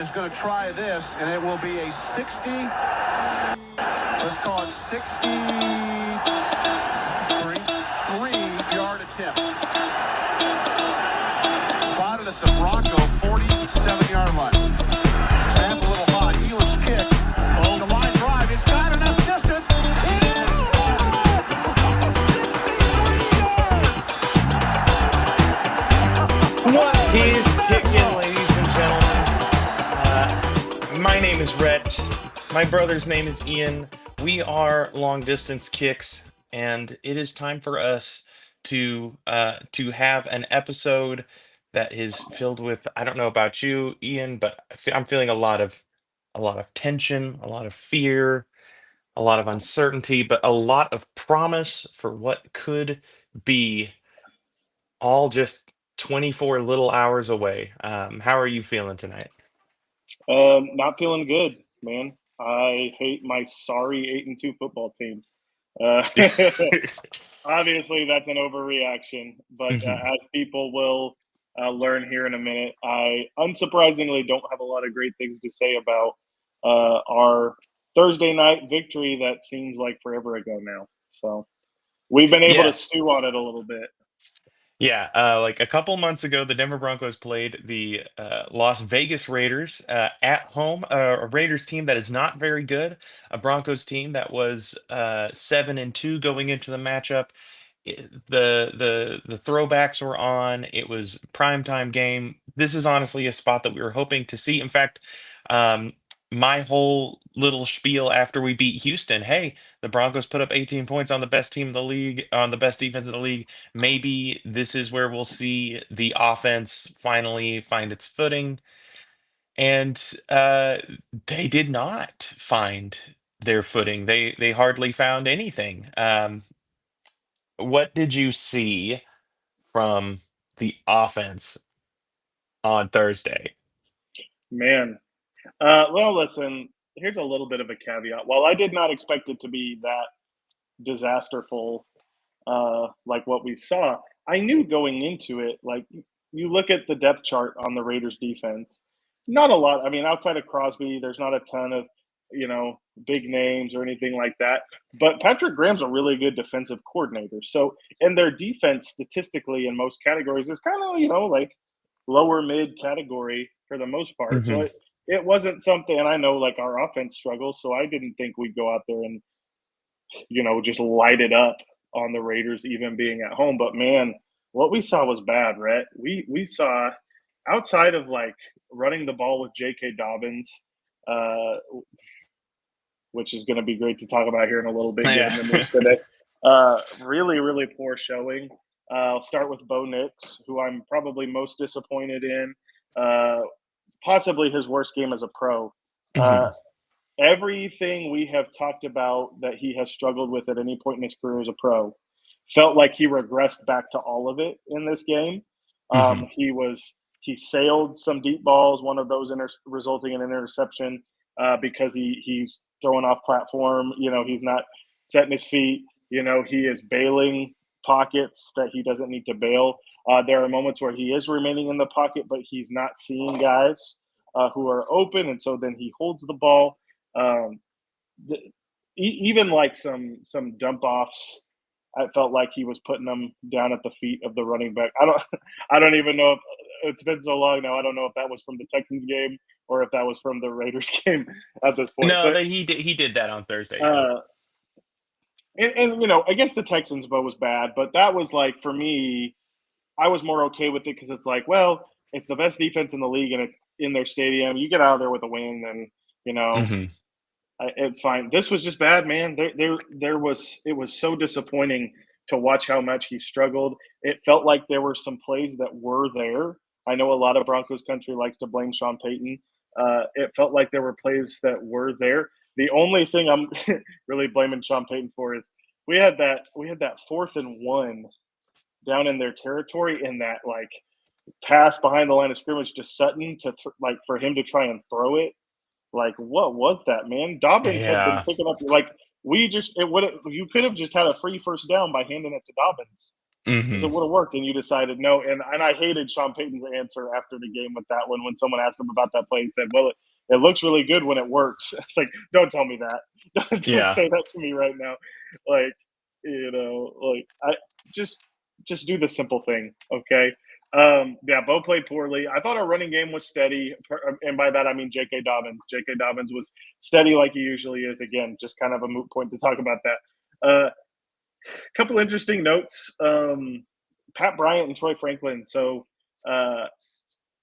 is going to try this, and it will be a 60, let's call it 63-yard attempt. Spotted at the Bronco 47-yard line. Sam's a little hot. Elam's kick. Oh, the line drive. It's got enough distance. He's kicking, ladies and gentlemen. My name is Rhett. My brother's name is Ian. We are Long Distance Kicks, and it is time for us to have an episode that is filled with, I don't know about you, Ian, but I'm feeling a lot of tension, a lot of fear, a lot of uncertainty, but a lot of promise for what could be all just 24 little hours away. How are you feeling tonight? Not feeling good, man. I hate my sorry 8-2 football team. Uh, Obviously, that's an overreaction, but Mhm. as people will learn here in a minute, I unsurprisingly don't have a lot of great things to say about our Thursday night victory that seems like forever ago now. So we've been able to Yes. stew on it a little bit. Yeah, like a couple months ago, the Denver Broncos played the Las Vegas Raiders at home. A Raiders team that is not very good, a Broncos team that was 7-2 going into the matchup. The throwbacks were on. It was primetime game. This is honestly a spot that we were hoping to see. In fact, um, my whole little spiel after we beat Houston, hey, the Broncos put up 18 points on the best team in the league, on the best defense in the league. Maybe this is where we'll see the offense finally find its footing. And they did not find their footing. They hardly found anything. What did you see from the offense on Thursday? Man, well, listen, here's a little bit of a caveat. While I did not expect it to be that disasterful like what we saw. I knew going into it, like you look at the depth chart on the Raiders defense, not a lot. I mean, outside of Crosby, there's not a ton of, big names or anything like that. But Patrick Graham's a really good defensive coordinator. So, and their defense statistically in most categories is kind of, like lower mid category for the most part. So Hmm. it wasn't something, and I know like our offense struggles. So I didn't think we'd go out there and just light it up on the Raiders, even being at home. But man, what we saw was bad, Rhett. We saw outside of like running the ball with J.K. Dobbins, uh, which is going to be great to talk about here in a little bit, given Yeah. the news today. Really, really poor showing. I'll start with Bo Nix, who I'm probably most disappointed in. Uh, Possibly his worst game as a pro. Uh, Hmm. Everything we have talked about that he has struggled with at any point in his career as a pro felt like he regressed back to all of it in this game. Hmm. He sailed some deep balls, one of those resulting in an interception because he's throwing off platform. He's not setting his feet. He is bailing pockets that he doesn't need to bail. There are moments where he is remaining in the pocket, but he's not seeing guys who are open, and so then he holds the ball. Um, Even like some dump offs, I felt like he was putting them down at the feet of the running back. I don't even know if it's been so long now. I don't know if that was from the Texans game or if that was from the Raiders game at this point. No, But that he did that on Thursday. Yeah. uh, and against the Texans, Bo was bad. But that was like for me, I was more okay with it because it's like, well, it's the best defense in the league and it's in their stadium. You get out of there with a win, and you know Hmm. it's fine. This was just bad, man. There was it was so disappointing to watch how much he struggled. It felt like there were some plays that were there. I know a lot of Broncos country likes to blame Sean Payton. It felt like there were plays that were there. The only thing I'm really blaming Sean Payton for is we had that 4th and 1 down in their territory, in that like pass behind the line of scrimmage to Sutton like for him to try and throw it. Like, what was that, man? Dobbins had been Yeah. picking up like we just it would you could have just had a free first down by handing it to Dobbins. Because it Hmm. would have worked, and you decided no. And I hated Sean Payton's answer after the game with that one when someone asked him about that play. He said, "Well, it looks really good when it works." It's like, don't tell me that. Don't Yeah. say that to me right now. Like, like I just just do the simple thing, okay? Yeah, Bo played poorly. I thought our running game was steady, and by that I mean J.K. Dobbins. J.K. Dobbins was steady like he usually is. Again, just kind of a moot point to talk about that. Couple interesting notes. Pat Bryant and Troy Franklin. So uh,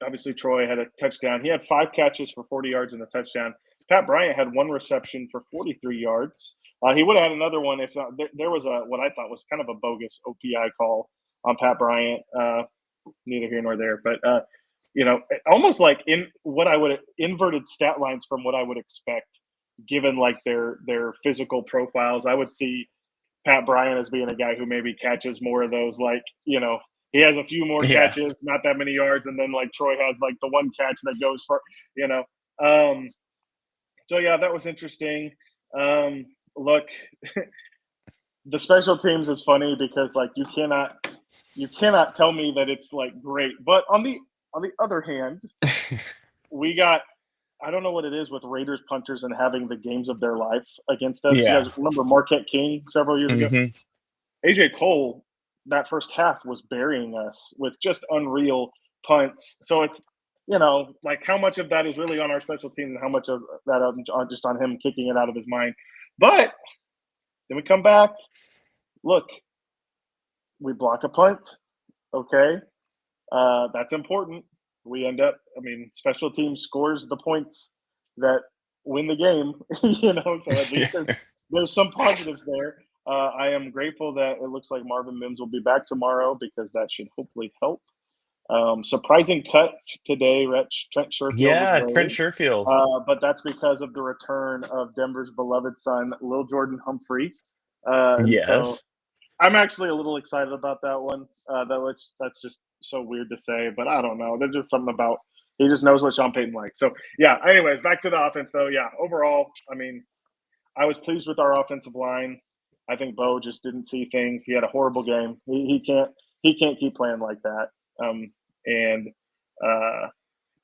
obviously Troy had a touchdown. He had 5 catches for 40 yards and a touchdown. Pat Bryant had 1 reception for 43 yards. He would have had another one if not, there was a what I thought was kind of a bogus OPI call on Pat Bryant. Neither here nor there, but almost like in what I would inverted stat lines from what I would expect, given like their physical profiles. I would see Pat Bryant as being a guy who maybe catches more of those, like, he has a few more Yeah. catches, not that many yards, and then like Troy has like the one catch that goes for, you know. Um, so yeah, that was interesting. Look, the special teams is funny because like you cannot tell me that it's like great. But on the other hand, we got I don't know what it is with Raiders punters and having the games of their life against us. You Yeah. guys remember Marquette King several years ago? Hmm. AJ Cole, that first half was burying us with just unreal punts. So it's like how much of that is really on our special team and how much of that just on him kicking it out of his mind. But then we come back. Look, we block a punt. Okay, that's important. We end up. I mean, special team scores the points that win the game. So at least there's some positives there. I am grateful that it looks like Marvin Mims will be back tomorrow because that should hopefully help. Surprising cut today. Trent Sherfield was Yeah. Trent great, Sherfield. but that's because of the return of Denver's beloved son, Lil Jordan Humphrey. And so Yes. I'm actually a little excited about that one. That's just so weird to say, but I don't know. There's just something about he just knows what Sean Payton likes. So yeah. Anyways, back to the offense though. Yeah, overall, I mean, I was pleased with our offensive line. I think Bo just didn't see things. He had a horrible game. He can't keep playing like that. And uh,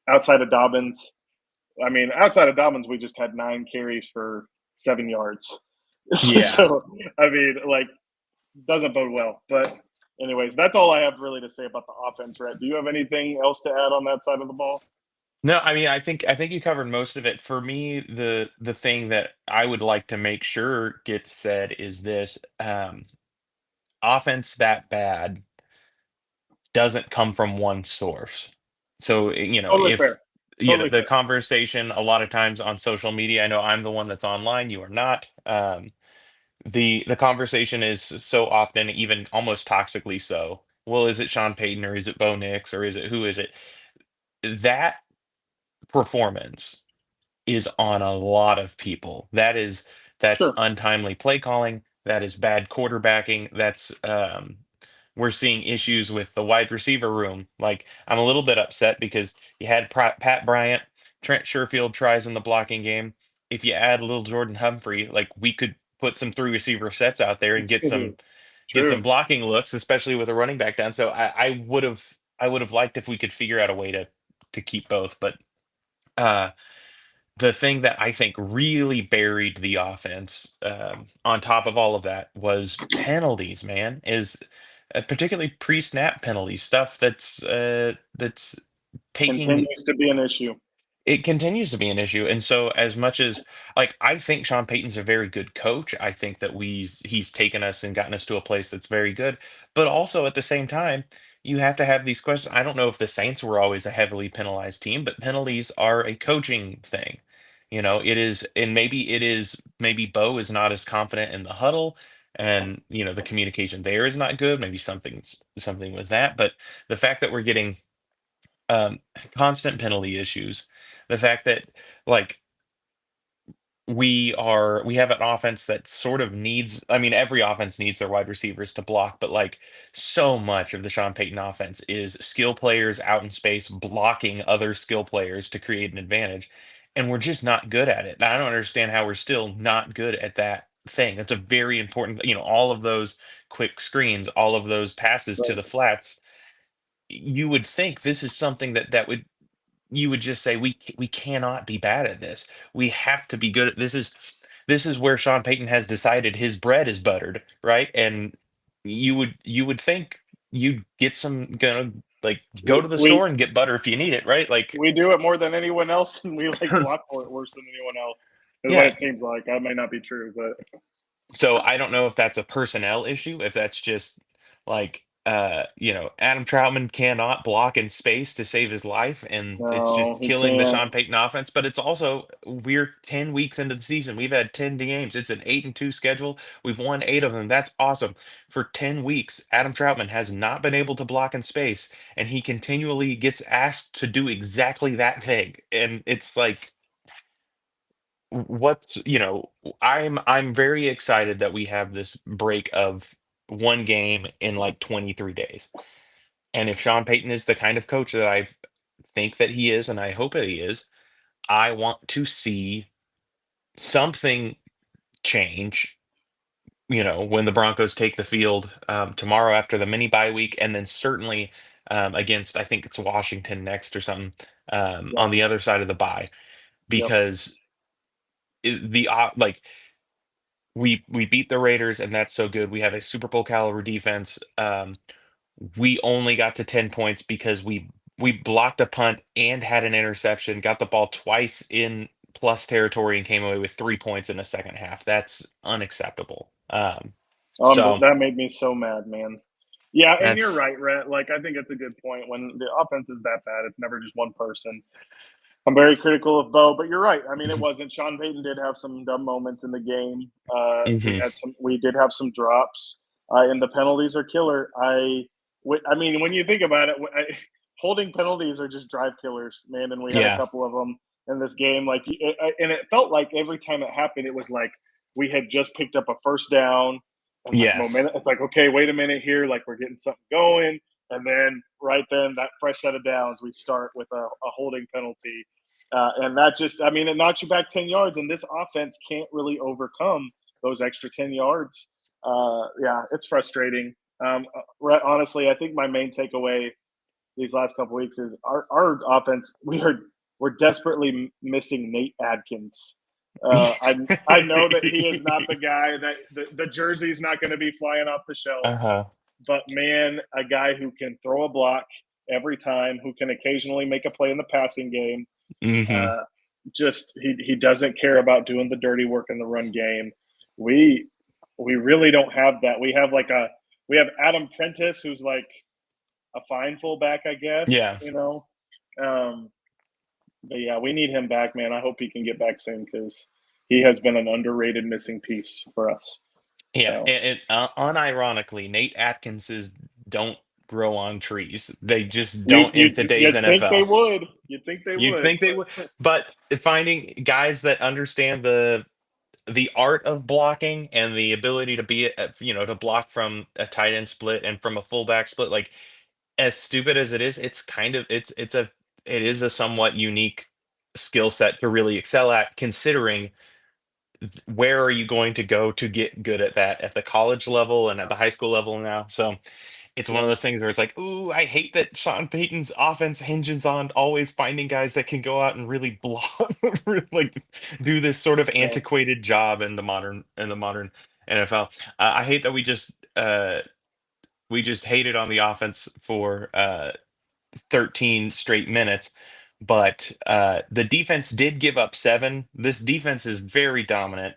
outside of Dobbins, we just had 9 carries for 7 yards. Yeah. So I mean, like, doesn't bode well. But anyways, that's all I have really to say about the offense. Rhett, do you have anything else to add on that side of the ball? No, I mean, I think you covered most of it. For me, the thing that I would like to make sure gets said is this: offense that bad doesn't come from one source. So, Totally if fair. Totally the fair. conversation a lot of times on social media, I know I'm the one that's online, you are not. The conversation is so often, even almost toxically so. Well, is it Sean Payton or is it Bo Nix or is it who is it? That performance is on a lot of people. That's Sure. untimely play calling, that is bad quarterbacking, that's we're seeing issues with the wide receiver room. Like, I'm a little bit upset because you had Pat Bryant, Trent Sherfield tries in the blocking game. If you add a little Jordan Humphrey, like, we could put some three receiver sets out there and get some True. blocking looks, especially with a running back down. So I would have liked if we could figure out a way to keep both. But uh the thing that I think really buried the offense, on top of all of that, was penalties. Man, is particularly pre-snap penalties, stuff that's taking. Continues to be an issue. It continues to be an issue, and so as much as, like, I think Sean Payton's a very good coach, I think that he's taken us and gotten us to a place that's very good, but also at the same time, you have to have these questions. I don't know if the Saints were always a heavily penalized team, but penalties are a coaching thing. It is, and maybe Bo is not as confident in the huddle, and the communication there is not good. Maybe something with that, but the fact that we're getting um, constant penalty issues, the fact that, like, we have an offense that sort of needs. I mean, every offense needs their wide receivers to block, but, like, so much of the Sean Payton offense is skill players out in space blocking other skill players to create an advantage, and we're just not good at it. And I don't understand how we're still not good at that thing. That's a very important, all of those quick screens, all of those passes to Right. the flats. You would think this is something that would you would just say we cannot be bad at this. We have to be good at this is where Sean Payton has decided his bread is buttered, right? And you would think you'd get some gonna like go to the store We and get butter if you need it, right? Like we do it more than anyone else, and we like block for it worse than anyone else. Is what yeah. it seems like. That may not be true, but So I don't know if that's a personnel issue, if that's just like Adam Troutman cannot block in space to save his life, and it's no, just he killing the can't. Sean Payton offense. But it's also we're 10 weeks into the season. We've had 10 games. It's an 8-2 schedule. We've won 8 of them. That's awesome. For 10 weeks, Adam Troutman has not been able to block in space, and he continually gets asked to do exactly that thing. And it's like what's I'm very excited that we have this break of one game in like 23 days. And if Sean Payton is the kind of coach that I think that he is, and I hope that he is, I want to see something change, when the Broncos take the field tomorrow after the mini bye week, and then certainly against, I think it's Washington next or something, on Yeah. the other side of the bye, Yep. because like we beat the Raiders, and that's so good. We have a Super Bowl caliber defense. We only got to 10 points because we blocked a punt and had an interception, got the ball twice in plus territory, and came away with 3 points in the second half. That's unacceptable. So That made me so mad, man. Yeah, and you're that's right, Rhett. Like, I think it's a good point. When the offense is that bad, it's never just one person. I'm very critical of Bo, but you're right. I mean, it wasn't. Sean Payton did have some dumb moments in the game. We hmm had some. We did have some drops, and the penalties are killer. I mean, when you think about it, holding penalties are just drive killers, man. And we had a yeah, couple of them in this game. And it felt like every time it happened, it was like we had just picked up a first down, and like yes, momentum. It's like, okay, wait a minute here, like we're getting something going, and then right then that fresh set of downs, we start with a holding penalty, and that just, I mean, it knocks you back 10 yards, and this offense can't really overcome those extra 10 yards. Yeah, it's frustrating. Honestly, I think my main takeaway these last couple weeks is our offense. We're desperately missing Nate Adkins. I know that he is not the guy that the jersey's not going to be flying off the shelves, uh-huh. but man, a guy who can throw a block every time, who can occasionally make a play in the passing game. hmm Uh, just he doesn't care about doing the dirty work in the run game. We we really don't have that. We have Adam Prentice, who's like a fine fullback, I guess. Yeah, Um, but yeah, we need him back, man. I hope he can get back soon because he has been an underrated missing piece for us. yeah. So And unironically, Nate Atkinses don't grow on trees. They just you don't you in today's you'd think they NFL. would. You'd think they You'd would, think they would, but finding guys that understand the art of blocking and the ability to to block from a tight end split and from a fullback split, like as stupid as it is, it's kind of it is a somewhat unique skill set to really excel at, considering where are you going to go to get good at that at the college level and at the high school level now. So it's one yeah, of those things where it's like, ooh, I hate that Sean Payton's offense hinges on always finding guys that can go out and really block, like do this sort of yeah, antiquated job in the modern NFL. I hate that we just hated on the offense for 13 straight minutes, but the defense did give up 7. This defense is very dominant.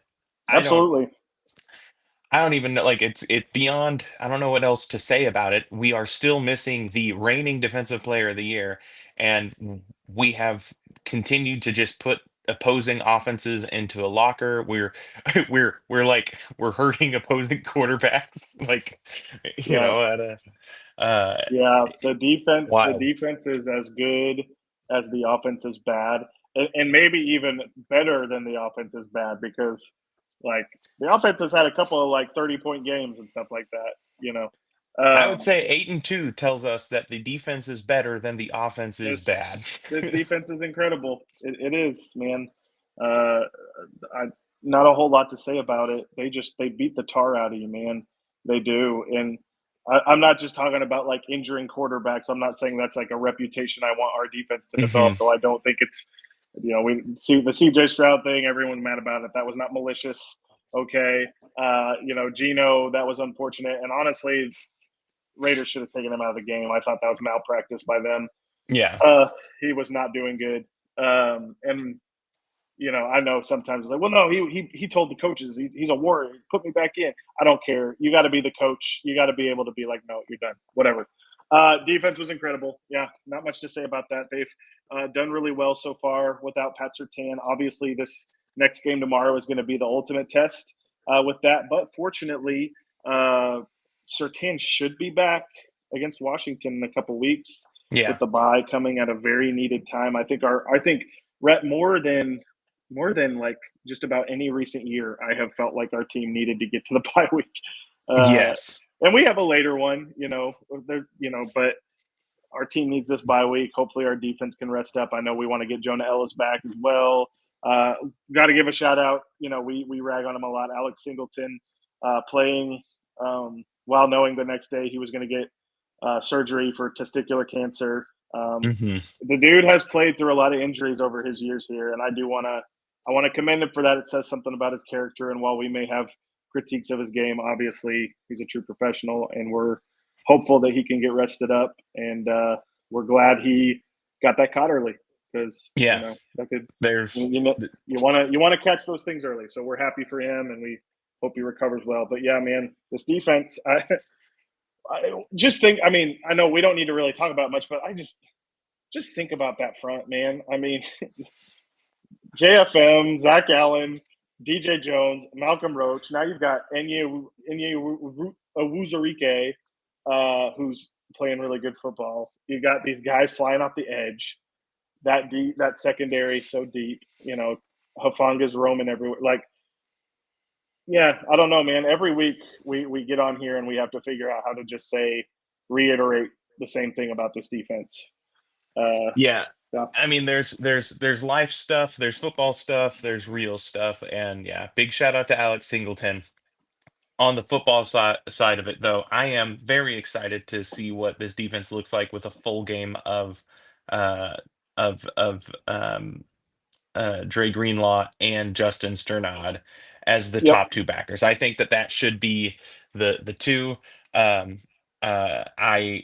I don't absolutely. I don't even know, like it's beyond. I don't know what else to say about it. We are still missing the reigning defensive player of the year, and we have continued to just put opposing offenses into a locker. We're hurting opposing quarterbacks, like Yeah, at a uh yeah. The wild. defense is as good as the offense is bad, and maybe even better than the offense is bad because like the offense has had a couple of like 30-point games and stuff like that. I would Um, say 8-2 tells us that the defense is better than the offense is this bad. this defense is incredible. It is, man. Uh, not a whole lot to say about it. They beat the tar out of you, man. They do, and I'm not just talking about like injuring quarterbacks. I'm not saying that's like a reputation I want our defense to develop. Hmm. Though I don't think it's, we see the CJ Stroud thing. Everyone's mad about it. That was not malicious. Okay, Gino, that was unfortunate, and honestly, Raiders should have taken him out of the game. I thought that was malpractice by them. Yeah. He was not doing good, and I know sometimes it's like, well, no, he told the coaches he's a warrior. Put me back in. I don't care. You got to be the coach. You got to be able to be like, no, you're done. Whatever. Defense was incredible. Yeah, not much to say about that. They've done really well so far without Pat Surtain. Obviously, this next game tomorrow is going to be the ultimate test with that. But fortunately, Surtain should be back against Washington in a couple weeks with Yeah. the bye coming at a very needed time. I think Rhett, more than like just about any recent year, I have felt like our team needed to get to the bye week. Uh, Yes. and we have a later one, but our team needs this bye week. Hopefully, our defense can rest up. I know we want to get Jonah Ellis back as well. Uh, Got to give a shout out. We rag on him a lot. Alex Singleton playing while knowing the next day he was going to get surgery for testicular cancer. Hmm. The dude has played through a lot of injuries over his years here, and I want to commend him for that. It says something about his character, and while we may have critiques of his game, obviously he's a true professional, and we're hopeful that he can get rested up. And we're glad he got that caught early because Yeah. that could There's. you want to catch those things early. So we're happy for him, and we hope he recovers well. But yeah, man, this defense, I just think. I mean, I know we don't need to really talk about much, but I just think about that front, man. I mean, JFM, Zach Allen, DJ Jones, Malcolm Roach. Now you've got Enye Awuzarike, who's playing really good football. You got these guys flying off the edge. That secondary so deep. Hafanga's roaming everywhere. Like, yeah, I don't know, man. Every week we get on here and we have to figure out how to just reiterate the same thing about this defense. Uh, Yeah. yeah. I mean, there's life stuff, there's football stuff, there's real stuff, and yeah, big shout out to Alex Singleton. On the football side of it, though, I am very excited to see what this defense looks like with a full game uh, of Dre Greenlaw and Justin Sternad as the Yep. top two backers. I think that that should be the two. Um, I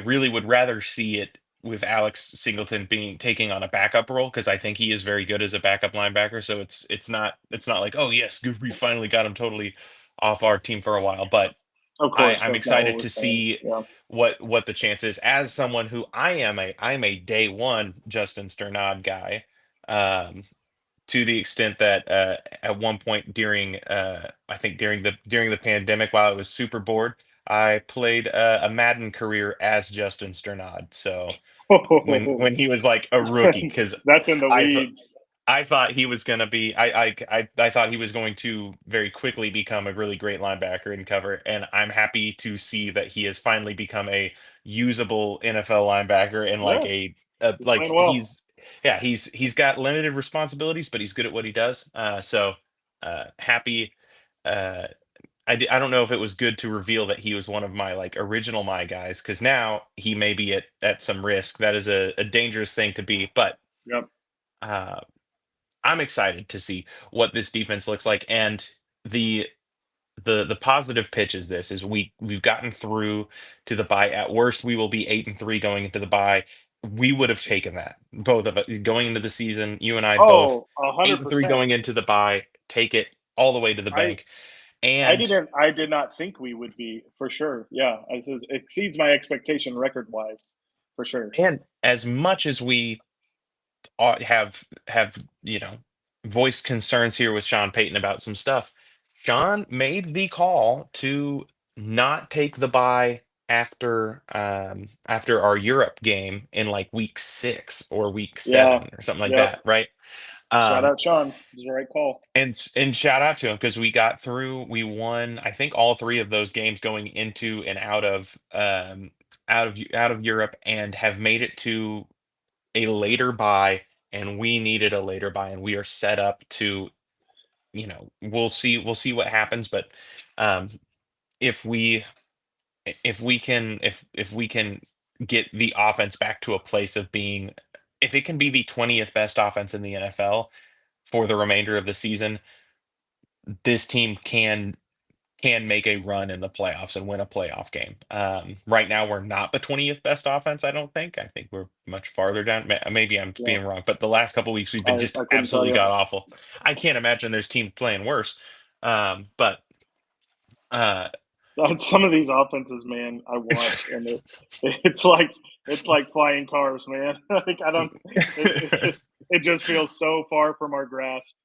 really would rather see it with Alex Singleton being taking on a backup role because I think he is very good as a backup linebacker. So it's not like, oh yes, good, we finally got him totally off our team for a while. But Of course, I'm that's not what excited we're to saying. see Yeah. what the chance is as someone who I'm a day one Justin Sternad guy, um, to the extent that at one point during I think during the pandemic while I was super bored, I played a Madden career as Justin Sternad. So when he was like a rookie, because That's in the I weeds. I thought he was going to be. I thought he was going to very quickly become a really great linebacker and cover. And I'm happy to see that he has finally become a usable NFL linebacker and like Yeah, a he's like playing well. yeah, he's got limited responsibilities, but he's good at what he does. So happy. Uh, I don't know if it was good to reveal that he was one of my like original my guys because now he may be at some risk. That is a dangerous thing to be, but. Yep. Uh, I'm excited to see what this defense looks like, and the the positive pitch is this: is we've gotten through to the bye. At worst, we will be 8-3 going into the bye. We would have taken that, both of us going into the season. You and I both Oh, a 8-3 100%. going into the bye. Take it all the way to the I bank, I and didn't. I did not think we would be for sure. Yeah, this exceeds my expectation record wise, for sure. as much as we have voiced concerns here with Sean Payton about some stuff. Sean made the call to not take the bye after our Europe game in like week 6 or week Yeah. 7 or something like Yep. that, right? Shout Um, out Sean. This is the right call. and shout out to him because we got through. We won, I think, all three of those games going into and out of Europe, and have made it to a later buy, and we needed a later buy, and we are set up to we'll see what happens. But um, if we if we can get the offense back to a place of being, if it can be the 20th best offense in the NFL for the remainder of the season, this team can make a run in the playoffs and win a playoff game. Right now, we're not the 20th best offense. I don't think. I think we're much farther down. Maybe I'm Yeah, being wrong, but the last couple weeks we've been just I couldn't tell absolutely you. god awful. I can't imagine there's teams playing worse. But uh, Some of these offenses, man, I watch and it's like it's like flying cars, man. Like I don't, it just feels so far from our grasp.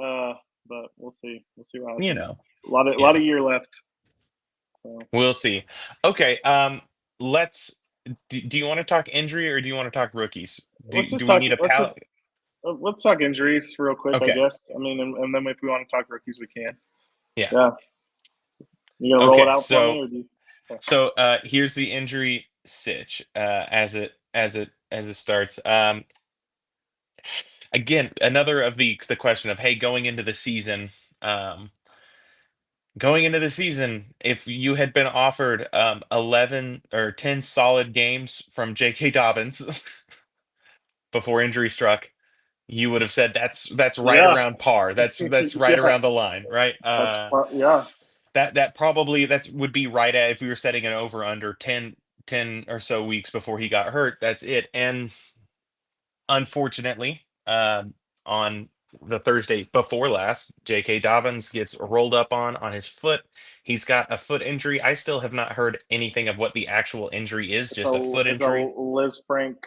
Uh, but we'll see what you happens. know, A lot yeah, of year left. So we'll see. Okay, let's. Do you want to talk injury or do you want to talk rookies? let's just Do we talk. need a pal? Let's talk injuries real quick, I Okay, guess. I mean, and then if we want to talk rookies, we can. yeah. Yeah, you gonna roll it Okay, out for me, so or do you? Okay. here's the injury sitch as it starts. Again, another of the question of, hey, um, going into the season, if you had been offered 11 or 10 solid games from J.K. Dobbins before injury struck, you would have said that's right Yeah, around par. That's right yeah. around the line, right? Yeah. That probably that would be right at, if we were setting an over under 10 or so weeks before he got hurt. That's it. And unfortunately, on the Thursday before last, J.K. Dobbins gets rolled up on his foot. He's got a foot injury. I still have not heard anything of what the actual injury is. Just a foot It's a injury. Liz Frank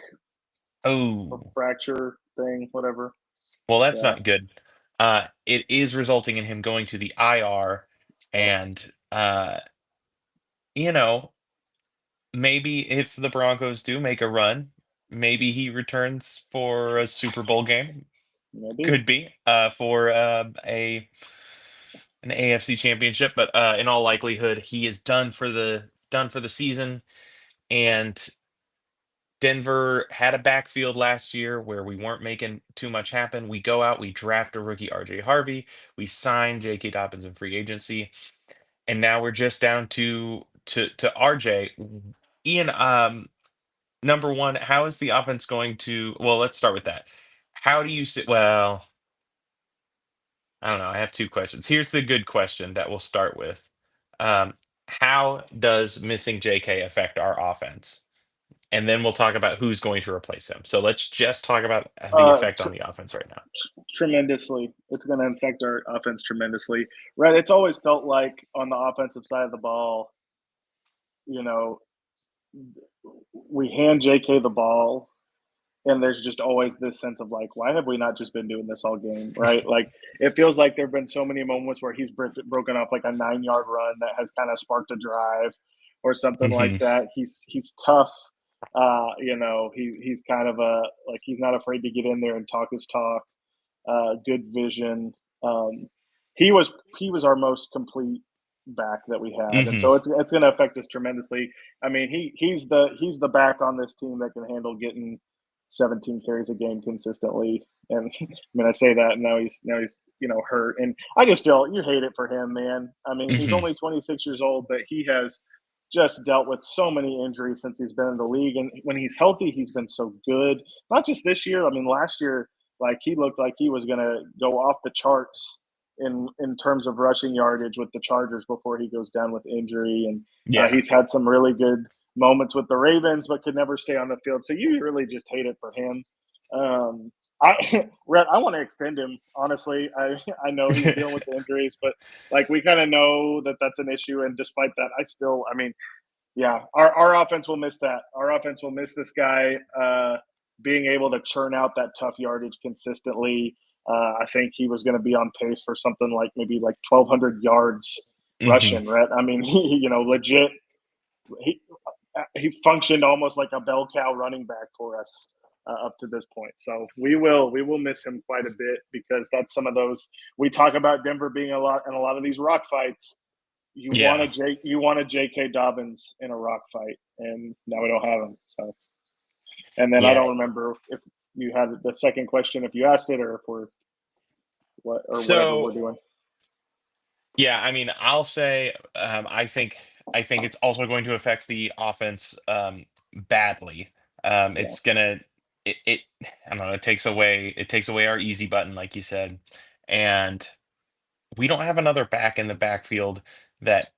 Oh, fracture thing, whatever. well, that's Yeah. not good. It is resulting in him going to the IR, Oh, and you know, maybe if the Broncos do make a run, maybe he returns for a Super Bowl game. maybe. Could be for a an AFC championship, but in all likelihood, he is done for the season. And Denver had a backfield last year where we weren't making too much happen. We go out, we draft a rookie, RJ Harvey, we sign J.K. Dobbins in free agency, and now we're just down to RJ. Ian, number one, how is the offense going to? Well, let's start with that. How do you see? Well, I don't know. I have two questions. Here's the good question that we'll start with. How does missing JK affect our offense? And then we'll talk about who's going to replace him. So let's just talk about the Uh, effect on the offense right now. Tremendously. It's going to affect our offense tremendously. Right. It's always felt like on the offensive side of the ball, you know, we hand JK the ball, and there's just always this sense of like, why have we not just been doing this all game? Right. Like, it feels like there have been so many moments where he's broken off like a 9 yard run that has kind of sparked a drive or something like Hmm. that. He's tough. He's kind of a like he's not afraid to get in there and talk his talk. Good vision. Um, he was our most complete back that we had, and Hmm. so it's going to affect us tremendously. I mean, he's the back on this team that can handle getting 17 carries a game consistently. And I mean, I say that, and now he's hurt, and I just feel you hate it for him, man. I mean, he's Hmm. only 26 years old, but he has just dealt with so many injuries since he's been in the league, and when he's healthy, he's been so good. Not just this year. I mean, last year, like he looked like he was going to go off the charts in terms of rushing yardage with the Chargers before he goes down with injury, and Yeah. he's had some really good moments with the Ravens, but could never stay on the field. So you really just hate it for him. Um, Rhett, I want to extend him. Honestly, I know he's dealing with the injuries, but like we kind of know that that's an issue. And despite that, I mean, yeah, our offense will miss that. Our offense will miss this guy being able to churn out that tough yardage consistently. I think he was going to be on pace for something like maybe like 1,200 yards Hmm. rushing, right? I mean, legit. He he functioned almost like a bell cow running back for us up to this point. So we will miss him quite a bit because that's some of those we talk about Denver being a lot in a lot of these rock fights. Yeah. You want a J.K. Dobbins in a rock fight, and now we don't have him. So, and then I Yeah. don't remember if you had the second question if you asked it or if we're whatever we're doing. Yeah, I mean, I'll say I think it's also going to affect the offense badly. Yeah, It's gonna it I don't know, it takes away our easy button, like you said, and we don't have another back in the backfield that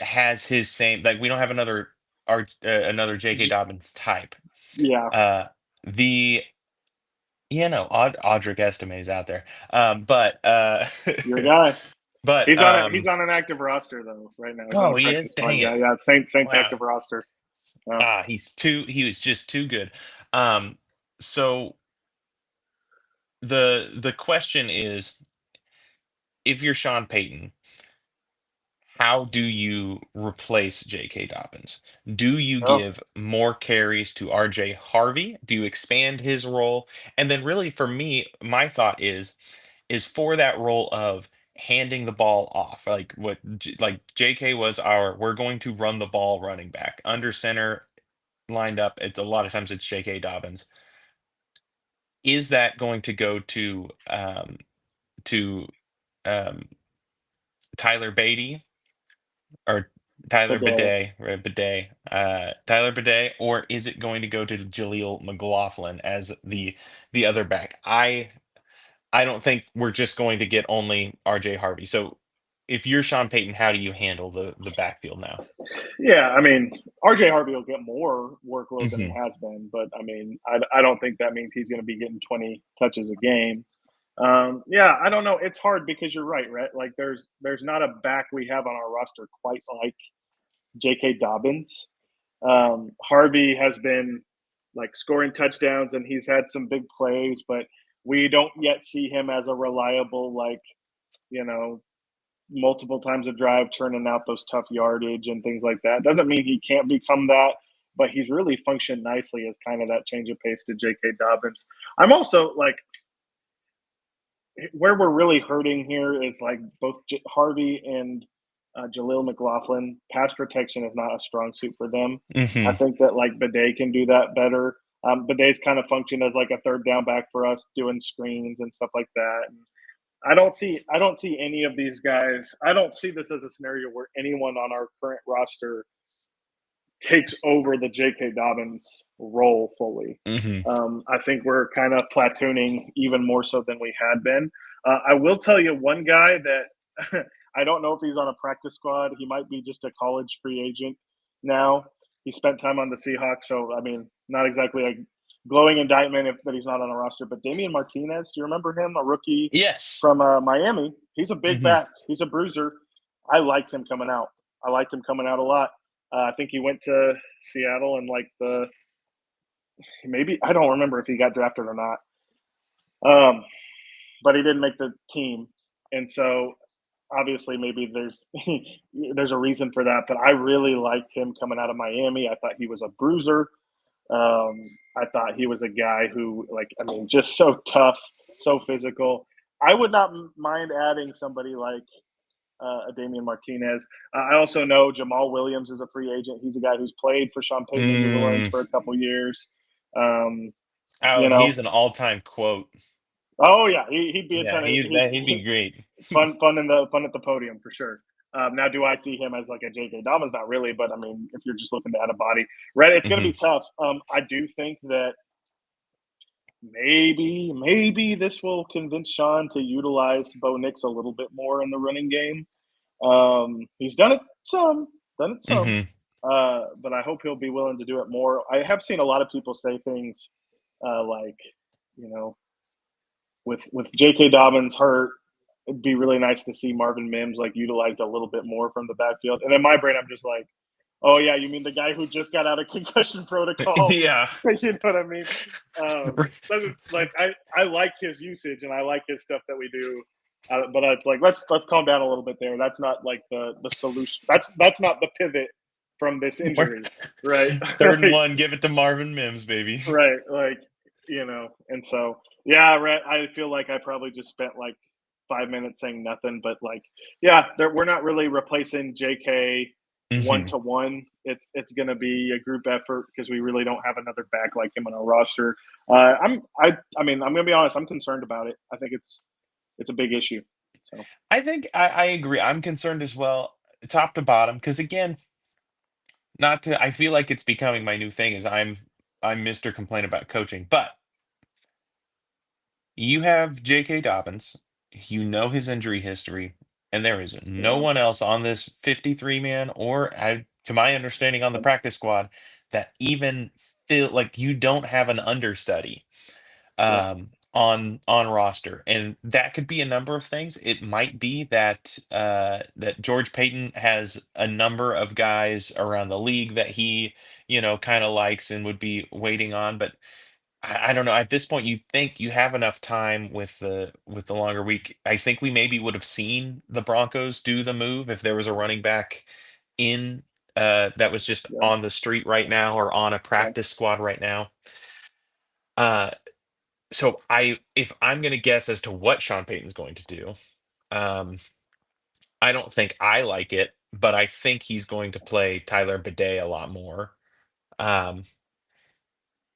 has his same, like, we don't have another J.K. J- Dobbins type. yeah, Uh, the Audric Estime is out there, but your guy. but He's on an active roster though right now. He's on oh, the he practice is. squad. Dang it! Yeah, Saints Wow. active roster. He was just too good. So the question is, if you're Sean Payton, how do you replace J.K. Dobbins? Do you Oh, give more carries to R.J. Harvey? Do you expand his role? And then, really, for me, my thought is for that role of handing the ball off, like like J.K. was our, we're going to run the ball running back under center lined up. It's a lot of times it's J.K. Dobbins. Is that going to go to um, Tyler Beatty or Tyler Bidet. Bidet, right? Tyler Bidet, or is it going to go to Jaleel McLaughlin as the other back? I don't think we're just going to get only RJ Harvey. So if you're Sean Payton, how do you handle the backfield now? Yeah, I mean, RJ Harvey will get more workload than he Hmm. has been, but I mean, I don't think that means he's going to be getting 20 touches a game. Yeah, I don't know. It's hard because you're right? Like, there's not a back we have on our roster quite like J.K. Dobbins. Harvey has been like scoring touchdowns and he's had some big plays, but we don't yet see him as a reliable, like, you know, multiple times a drive, turning out those tough yardage and things like that. Doesn't mean he can't become that, but he's really functioned nicely as kind of that change of pace to J.K. Dobbins. I'm also like, where we're really hurting here is like both Harvey and Jaleel McLaughlin. Pass protection is not a strong suit for them. I Hmm. think that like Bidet can do that better. Bidet's kind of functioned as like a third down back for us, doing screens and stuff like that. And I don't see any of these guys. I don't see this as a scenario where anyone on our current roster takes over the J.K. Dobbins role fully. Hmm. I think we're kind of platooning even more so than we had been. I will tell you one guy that I don't know if he's on a practice squad. He might be just a college free agent now. He spent time on the Seahawks, so I mean, not exactly a glowing indictment that he's not on a roster. But Damian Martinez, do you remember him? A rookie Yes. from Miami. He's a big Hmm. back. He's a bruiser. I liked him coming out. I liked him coming out a lot. I think he went to Seattle and like maybe I don't remember if he got drafted or not. But he didn't make the team, and so obviously maybe there's there's a reason for that. But I really liked him coming out of Miami. I thought he was a bruiser. I thought he was a guy who, like, I mean, just so tough, so physical. I would not mind adding somebody like a Damian Martinez. I also know Jamal Williams is a free agent. He's a guy who's played for Sean Payton in New Orleans Mm. for a couple years. Um, Oh, you know, he's an all-time quote. oh yeah, he'd be a Yeah, ton of he'd be great. fun at the podium for sure. Now, do I see him as like a J.K. Dobbins? Not really, but I mean, if you're just looking to add a body, right, it's going to be Hmm. tough. I do think that maybe this will convince Sean to utilize Bo Nix a little bit more in the running game. He's done it some, Hmm. but I hope he'll be willing to do it more. I have seen a lot of people say things like, you know, with J.K. Dobbins hurt, it'd be really nice to see Marvin Mims like utilized a little bit more from the backfield. And in my brain, I'm just like, oh yeah, you mean the guy who just got out of concussion protocol? Yeah. You know what I mean? Like I like his usage and I like his stuff that we do. But it's like let's calm down a little bit there. That's not like the solution. That's not the pivot from this We're- injury, right? Third and Like, one, give it to Marvin Mims, baby. right, like, and so yeah, right. I feel like I probably just spent like 5 minutes saying nothing, but like, yeah, we're not really replacing JK one Hmm. to one. It's going to be a group effort because we really don't have another back like him on our roster. I mean, I'm going to be honest. I'm concerned about it. I think it's a big issue. So I think I agree. I'm concerned as well, top to bottom, because again, not to. I feel like it's becoming my new thing. Is I'm Mr. Complain about coaching, but you have J.K. Dobbins, you know his injury history, and there is no yeah, one else on this 53 man or, to my understanding, on the practice squad that even feel like you don't have an understudy yeah. on roster, and that could be a number of things. It might be that that George Payton has a number of guys around the league that he kind of likes and would be waiting on, but I don't know. At this point, you think you have enough time with the longer week. I think we maybe would have seen the Broncos do the move if there was a running back in that was just Yeah, on the street right now or on a yeah, practice squad right now. Uh, so if I'm going to guess as to what Sean Payton's going to do, um, I don't think I like it, but I think he's going to play Tyler Bidet a lot more. Um,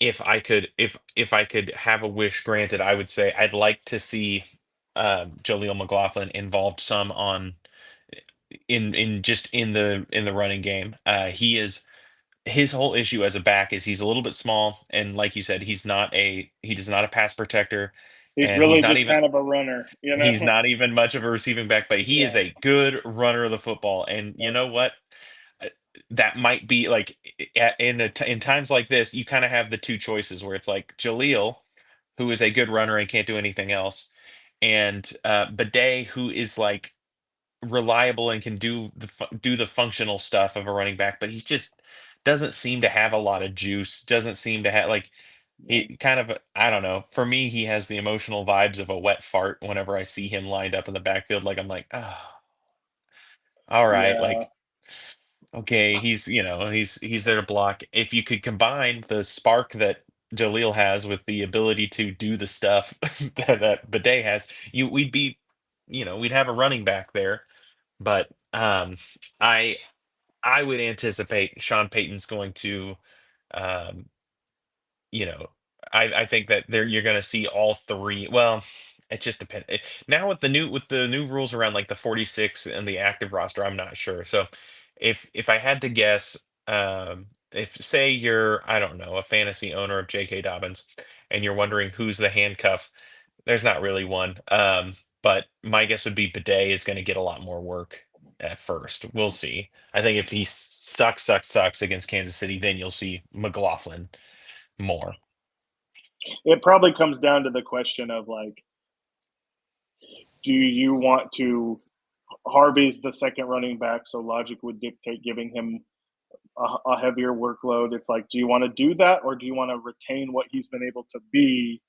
if I could have a wish granted, I would say I'd like to see Jaleel McLaughlin involved some on in just in the running game. He is his whole issue as a back is he's a little bit small, and like you said, he does not a pass protector, he's and really just kind of a runner, he's not even much of a receiving back, but he is Yeah, a good runner of the football. And you yeah, know what? Uh, That might be like in times like this, you kind of have the two choices where it's like Jaleel, who is a good runner and can't do anything else, and Bidet, who is like reliable and can do the functional stuff of a running back, but he just doesn't seem to have a lot of juice. Doesn't seem to have like yeah, he kind of, I don't know. For me, he has the emotional vibes of a wet fart whenever I see him lined up in the backfield. Like I'm like, oh, all right, yeah. like okay, he's there to block. If you could combine the spark that Jaleel has with the ability to do the stuff that Bidet has, we'd be, we'd have a running back there. But I I would anticipate Sean Payton's going to, um, you know, I think that there you're going to see all three. Well, it just depends. Now with the new rules around like the 46 and the active roster, I'm not sure. So if I had to guess, if say you're I don't know a fantasy owner of J.K. Dobbins and you're wondering who's the handcuff, there's not really one. But my guess would be Bidet is going to get a lot more work at first. We'll see. I think if he sucks against Kansas City, then you'll see McLaughlin more. It probably comes down to the question of like, do you want to? Harvey's the second running back, so logic would dictate giving him a heavier workload. It's like, do you want to do that, or do you want to retain what he's been able to be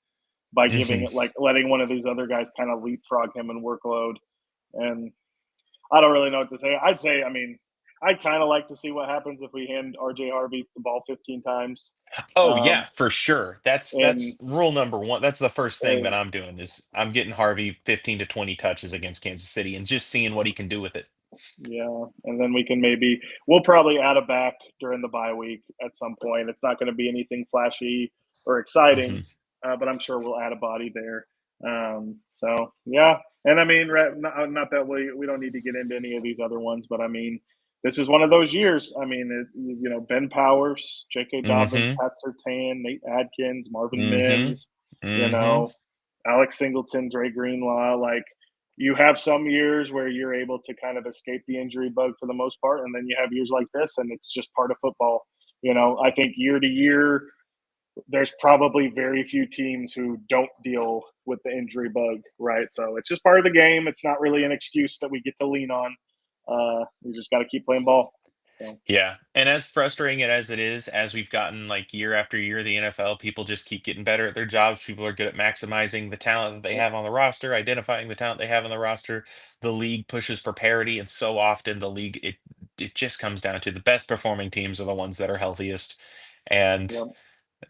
by giving Hmm. it like letting one of these other guys kind of leapfrog him in workload? And I don't really know what to say. I'd say, I mean, I'd kind of like to see what happens if we hand RJ Harvey the ball 15 times. Oh yeah, Um, for sure. That's and rule number one. That's the first thing that and I'm doing is I'm getting Harvey 15 to 20 touches against Kansas City and just seeing what he can do with it. yeah, and then we can maybe we'll probably add a back during the bye week at some point. It's not going to be anything flashy or exciting, Hmm. but I'm sure we'll add a body there. So yeah, and I mean, not that we don't need to get into any of these other ones, but I mean, this is one of those years. I mean, Ben Powers, J.K. Dobbins, Hmm. Pat Surtain, Nate Adkins, Marvin Hmm. Mims, you Hmm. know, Alex Singleton, Dre Greenlaw, like you have some years where you're able to kind of escape the injury bug for the most part, and then you have years like this, and it's just part of football. I think year to year, there's probably very few teams who don't deal with the injury bug, right? So it's just part of the game. It's not really an excuse that we get to lean on. We just got to keep playing ball. So Yeah. And as frustrating as it is, as we've gotten like year after year, the NFL, people just keep getting better at their jobs. People are good at maximizing the talent that they yep, have on the roster, identifying the talent they have on the roster. The league pushes for parity, and so often the league it just comes down to the best performing teams are the ones that are healthiest. And yep,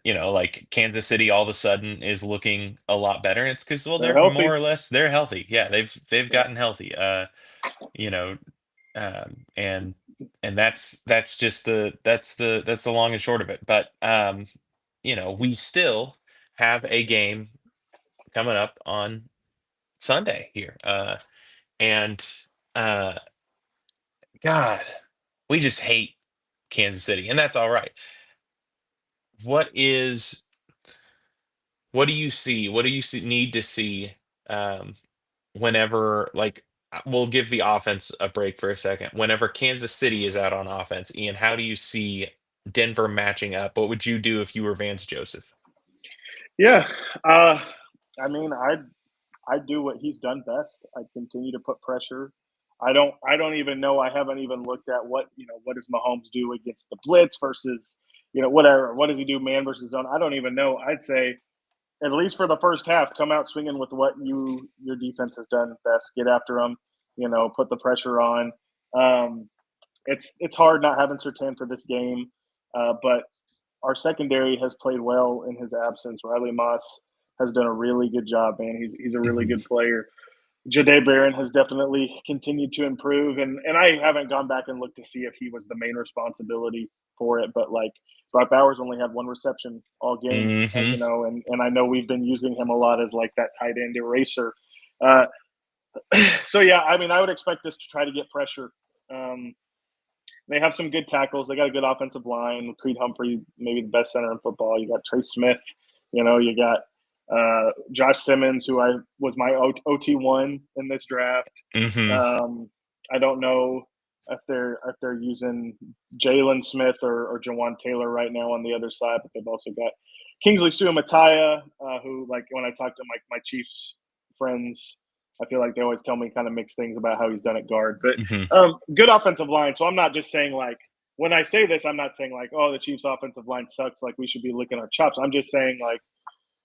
like Kansas City all of a sudden is looking a lot better. And it's because well, they're they're more healthy. or less they're healthy. Yeah, they've Yeah, gotten healthy. You know, and that's just that's the long and short of it. But we still have a game coming up on Sunday here. And uh, God, we just hate Kansas City, and that's all right. What is what do you see? What do you need to see um, whenever we'll give the offense a break for a second. Whenever Kansas City is out on offense, Ian, how do you see Denver matching up? What would you do if you were Vance Joseph? Yeah, uh, I mean, I do what he's done best. I continue to put pressure. I don't even know. I haven't even looked at what does Mahomes do against the blitz versus whatever. What does he do man versus zone? I don't even know. I'd say at least for the first half, come out swinging with what your defense has done best. Get after them. Put the pressure on. Um, it's hard not having Sertan for this game, but our secondary has played well in his absence. Riley Moss has done a really good job, man. He's a really Mhm. good player. Jade Barron has definitely continued to improve, and I haven't gone back and looked to see if he was the main responsibility for it, but like Brock Bowers only had one reception all game, Mhm. and I know we've been using him a lot as like that tight end eraser. Uh, so yeah, I mean, I would expect us to try to get pressure. Um, they have some good tackles. They got a good offensive line. Creed Humphrey, maybe the best center in football. You got Trey Smith. You got Josh Simmons, who I was my OT1 in this draft. Mhm. Um, I don't know if they're using Jalen Smith or Jawan Taylor right now on the other side, but they've also got Kingsley Suamataya, who like when I talk to my Chiefs friends, I feel like they always tell me kind of mixed things about how he's done at guard. But Mhm. good offensive line. So I'm not just saying like when I say this, I'm not saying like, oh, the Chiefs offensive line sucks, like we should be licking our chops. I'm just saying like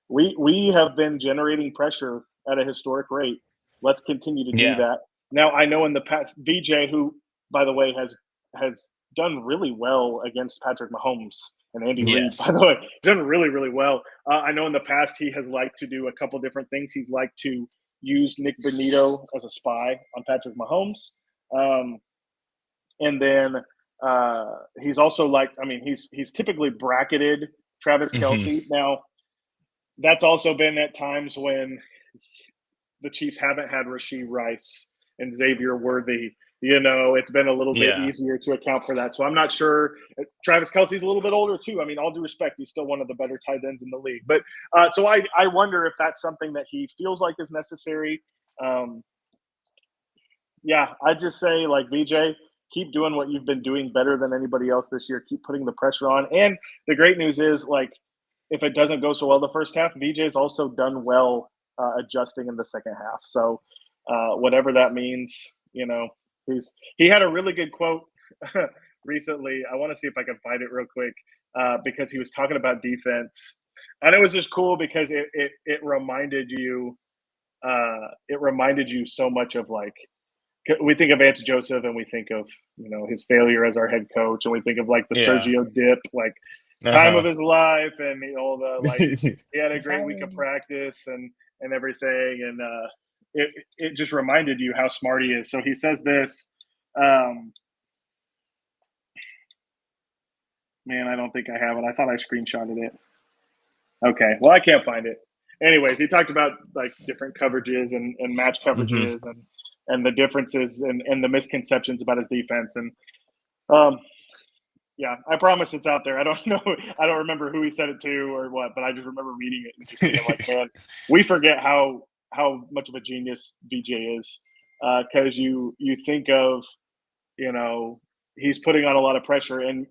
we have been generating pressure at a historic rate. Let's continue to do Yeah. that. Now I know in the past, VJ, who by the way has done really well against Patrick Mahomes and Andy Reid. By Yes. the way, done really really well. I know in the past he has liked to do a couple different things. He's liked to use Nick Benito as a spy on Patrick Mahomes, um, and then he's also like, I mean, he's typically bracketed Travis Mhm. Kelsey. Now that's also been at times when the Chiefs haven't had Rashee Rice and Xavier Worthy. It's been a little bit Yeah. easier to account for that. So I'm not sure. Travis Kelsey's a little bit older too. I mean, all due respect, he's still one of the better tight ends in the league. But so I wonder if that's something that he feels like is necessary. Um, yeah, I just say like VJ, keep doing what you've been doing better than anybody else this year. Keep putting the pressure on. And the great news is like if it doesn't go so well the first half, VJ's also done well adjusting in the second half. So whatever that means, he had a really good quote recently. I want to see if I can find it real quick because he was talking about defense, and it was just cool because it reminded you so much of like we think of Vance Joseph and we think of his failure as our head coach, and we think of like the Yeah. Sergio dip, like time of Uh-huh. his life, and all the like he had a great week of Exciting. practice and everything, and it just reminded you how smart he is. So he says this. Um, Man, I don't think I have it. I thought I screenshotted it. Okay, well I can't find it. Anyways, he talked about like different coverages and match Mhm. coverages and the differences and the misconceptions about his defense and um, yeah, I promise it's out there. I don't know. I don't remember who he said it to or what, but I just remember reading it and just thinking, like, man, we forget how much of a genius BJ is, because you think of you know he's putting on a lot of pressure and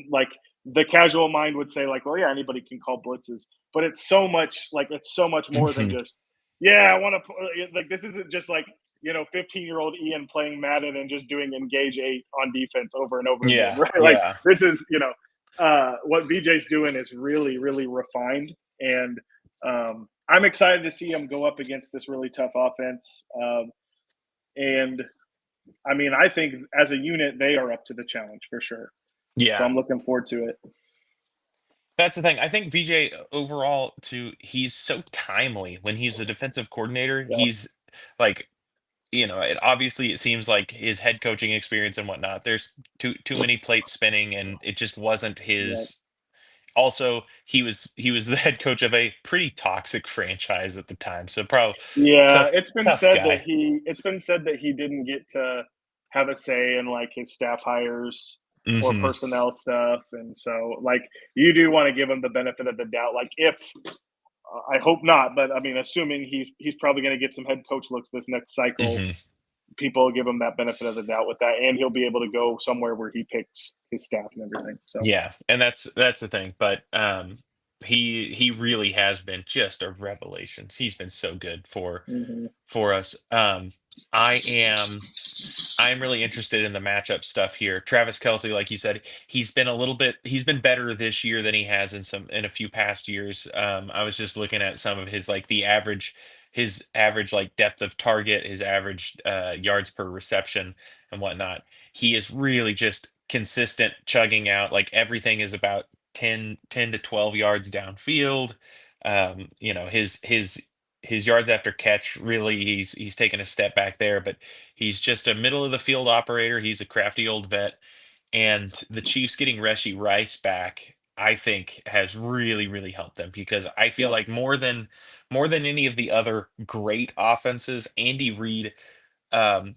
like the casual mind would say like, well, yeah, anybody can call blitzes, but it's so much more than Mhm. just yeah, I want to like this isn't just like 15-year-old Ian playing Madden and just doing engage 8 on defense over and over again, Yeah. right? Like Yeah. this is what VJ's doing is really really refined, and I'm excited to see him go up against this really tough offense. And I mean, I think as a unit, they are up to the challenge for sure. So Yeah. I'm looking forward to it. That's the thing. I think VJ overall too, he's so timely when he's a defensive coordinator. Yeah, He's like, it seems like his head coaching experience and whatnot. There's too many plates spinning, and it just wasn't yeah, his Also, he was the head coach of a pretty toxic franchise at the time, so probably Yeah, tough tough guy. it's been said that he didn't get to have a say in like his staff hires or Hmm. personnel stuff, and so like you do want to give him the benefit of the doubt. Like if I hope not, but I mean, assuming he's probably going to get some head coach looks this next cycle, Hmm. people will give him that benefit of the doubt with that, and he'll be able to go somewhere where he picks his staff and everything. So Yeah, and that's the thing. But he really has been just a revelation. He's been so good mhm. for us. I am I'm really interested in the matchup stuff here. Travis Kelsey, like you said, he's been better this year than he has in a few past years. I was just looking at some of his like his average like depth of target, his average yards per reception and whatnot. He is really just consistent chugging out. Like everything is about 10 to 12 yards downfield. His yards after catch, really he's taken a step back there, but he's just a middle of the field operator. He's a crafty old vet. And the Chiefs getting Reshi Rice back, I think, has really, really helped them because I feel Yep. like more than any of the other great offenses, Andy Reid, um,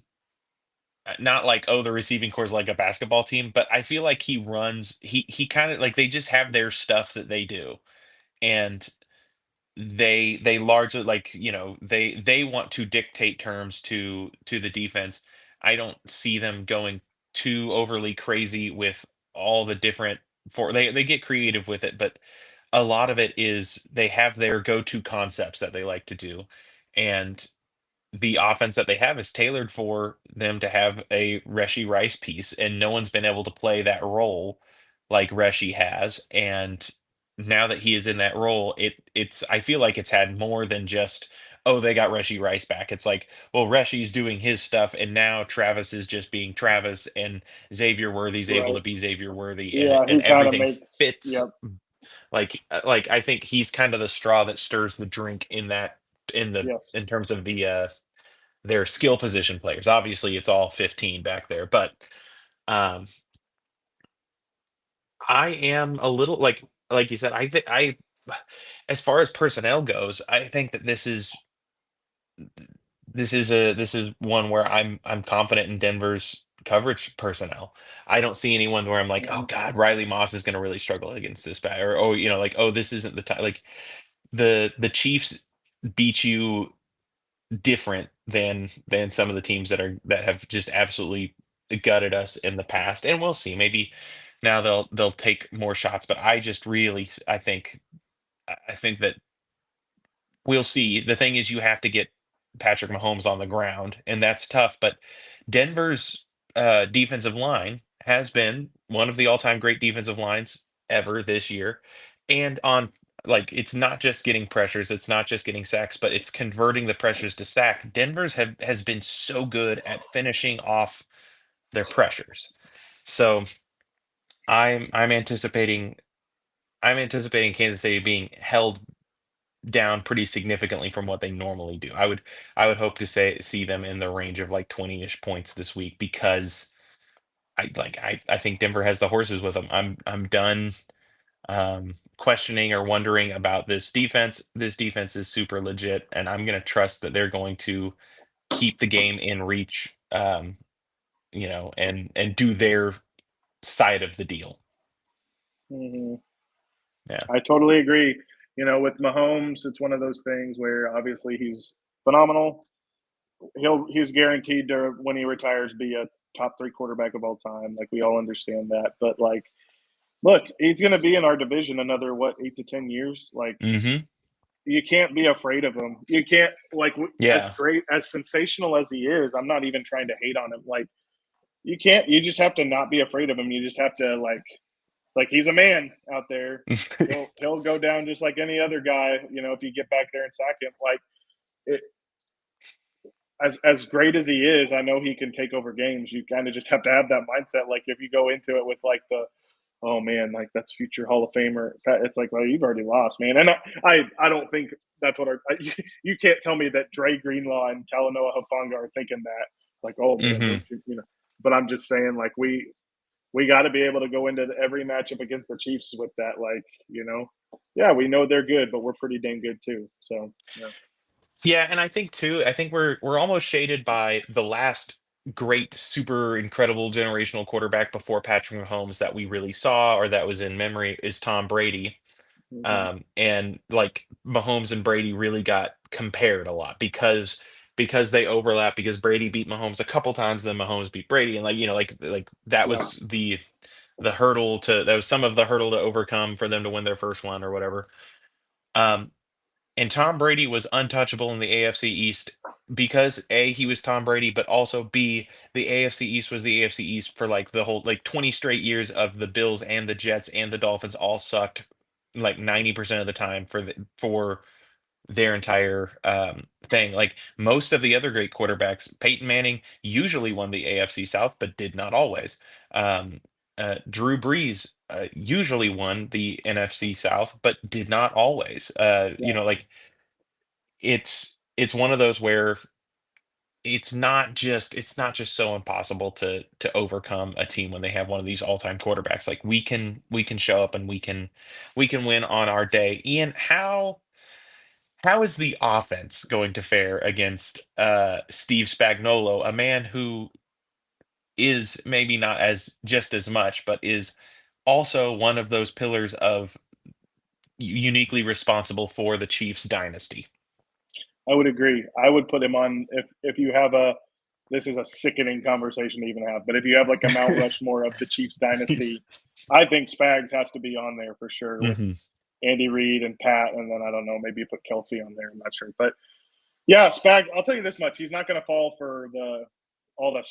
not like, oh, the receiving core is like a basketball team, but I feel like he kind of like they just have their stuff that they do. And they largely like they want to dictate terms to the defense. I don't see them going too overly crazy with all the different for they get creative with it, but a lot of it is they have their go-to concepts that they like to do, and the offense that they have is tailored for them to have a Reshi Rice piece, and no one's been able to play that role like Reshi has. And now that he is in that role, it's I feel like it's had more than just, oh, they got Reshi Rice back. It's like, well, Reshi's doing his stuff, and now Travis is just being Travis, and Xavier Worthy's able Right. to be Xavier Worthy, Yeah, and he kind of everything makes. fits. Yep. Like I think he's kind of the straw that stirs the drink in Yes. terms of their skill position players. Obviously, it's all 15 back there, but um, I am a little like you said. I think as far as personnel goes, I think that this is one where I'm confident in Denver's coverage personnel. I don't see anyone where I'm like, oh Mhm. God, Riley Moss is going to really struggle against this guy, or oh, like, oh, this isn't the time. Like the Chiefs beat you different than some of the teams that have just absolutely gutted us in the past. And we'll see. Maybe now they'll take more shots, but I just really I think that we'll see. The thing is, you have to get Patrick Mahomes on the ground, and that's tough. But Denver's defensive line has been one of the all-time great defensive lines ever this year. And on like it's not just getting pressures, it's not just getting sacks, but it's converting the pressures to sack. Denver's has been so good at finishing off their pressures. So I'm anticipating Kansas City being held down pretty significantly from what they normally do. I would hope to see them in the range of like 20-ish points this week because I think Denver has the horses with them. I'm done questioning or wondering about this defense. This defense is super legit, and I'm going to trust that they're going to keep the game in reach, and do their side of the deal. Mhm. Yeah. I totally agree. With Mahomes, it's one of those things where obviously he's phenomenal. He's guaranteed to when he retires be a top three quarterback of all time. Like we all understand that. But like, look, he's going to be in our division another 8 to 10 years. Like Hmm. you can't be afraid of him. You can't like as Yeah. great as sensational as he is. I'm not even trying to hate on him. Like you can't. You just have to not be afraid of him. You just have to like. It's like he's a man out there. He'll go down just like any other guy. If you get back there and sack him, like it, as great as he is, I know he can take over games. You kind of just have to have that mindset. Like if you go into it with like oh man, like that's future Hall of Famer. It's like, well, you've already lost, man. And I don't think that's what you can't tell me that Dre Greenlaw and Talanoa Hufanga are thinking that like, oh man, Hmm. But I'm just saying like we got to be able to go into every matchup against the Chiefs with that. Like, yeah, we know they're good, but we're pretty dang good too. So, yeah. Yeah, and I think too, I think we're almost shaded by the last great, super incredible generational quarterback before Patrick Mahomes that we really saw or that was in memory is Tom Brady. Hmm. And like Mahomes and Brady really got compared a lot because they overlap because Brady beat Mahomes a couple times, then Mahomes beat Brady, and like that Yeah. was the hurdle to that was some of the hurdle to overcome for them to win their first one or whatever. Um, and Tom Brady was untouchable in the AFC East because A, he was Tom Brady, but also B, the AFC East was the AFC East for like the whole like 20 straight years of the Bills and the Jets and the Dolphins all sucked like 90% of the time for their entire thing. Like most of the other great quarterbacks, Peyton Manning usually won the AFC South, but did not always. Um, Drew Brees usually won the NFC South, but did not always. Yeah. Like it's one of those where it's not just so impossible to overcome a team when they have one of these all-time quarterbacks. Like we can show up and we can win on our day. Ian, how is the offense going to fare against Steve Spagnuolo, a man who is maybe not as just as much, but is also one of those pillars of uniquely responsible for the Chiefs dynasty? I would agree. I would put him on if you have a this is a sickening conversation to even have, but if you have like a Mount Rushmore of the Chiefs dynasty, I think Spags has to be on there for sure with Hmm. Andy Reid and Pat, and then I don't know, maybe you put Kelsey on there. I'm not sure, but yeah, Spags. I'll tell you this much: he's not going to fall for all the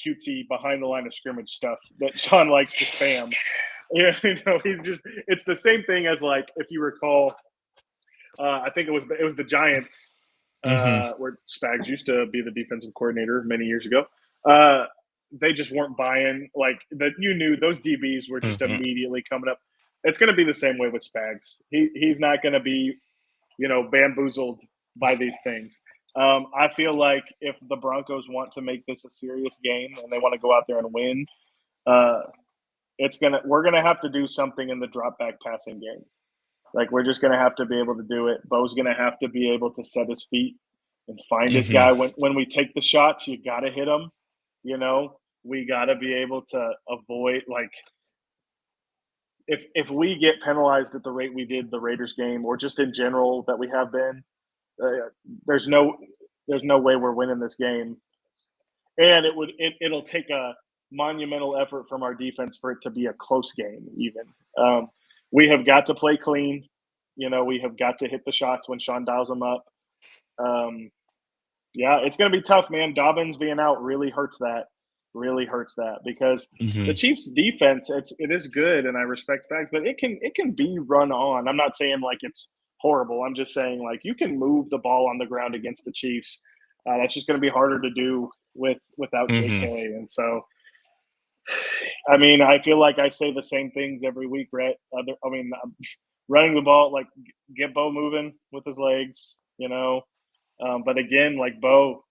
cutesy behind the line of scrimmage stuff that Sean likes to spam. Yeah, he's just it's the same thing as like if you recall I think it was the Giants Hmm. where Spags used to be the defensive coordinator many years ago. Uh, they just weren't buying like that. You knew those DBs were just Hmm. immediately coming up. It's going to be the same way with Spags. He's not going to be bamboozled by these things. I feel like if the Broncos want to make this a serious game and they want to go out there and win, uh, we're gonna have to do something in the drop back passing game. Like we're just gonna have to be able to do it. Bo's gonna have to be able to set his feet and find his Hmm. guy. When we take the shots, you gotta hit him. We gotta be able to avoid like if we get penalized at the rate we did the Raiders game, or just in general that we have been, uh, there's no there's no way we're winning this game. And it'll take a monumental effort from our defense for it to be a close game. Even we have got to play clean. We have got to hit the shots when Sean dials them up. Um, yeah, it's going to be tough, man. Dobbins being out really hurts that. Really hurts that because the Hmm. Chiefs' defense it is good, and I respect that, but it can be run on. I'm not saying like it's horrible. I'm just saying like you can move the ball on the ground against the Chiefs. That's just going to be harder to do without Hmm. JK, and so I mean I feel like I say the same things every week, Brett. Running the ball like get Bo moving with his legs, but again, like Bo,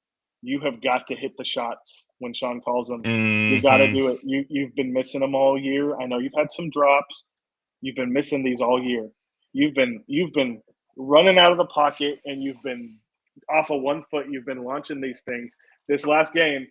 you have got to hit the shots when Sean calls them. You got to Hmm. do it. You've been missing them all year. I know you've had some drops. You've been missing these all year. You've been running out of the pocket, and you've been off of one foot. You've been launching these things. This last game,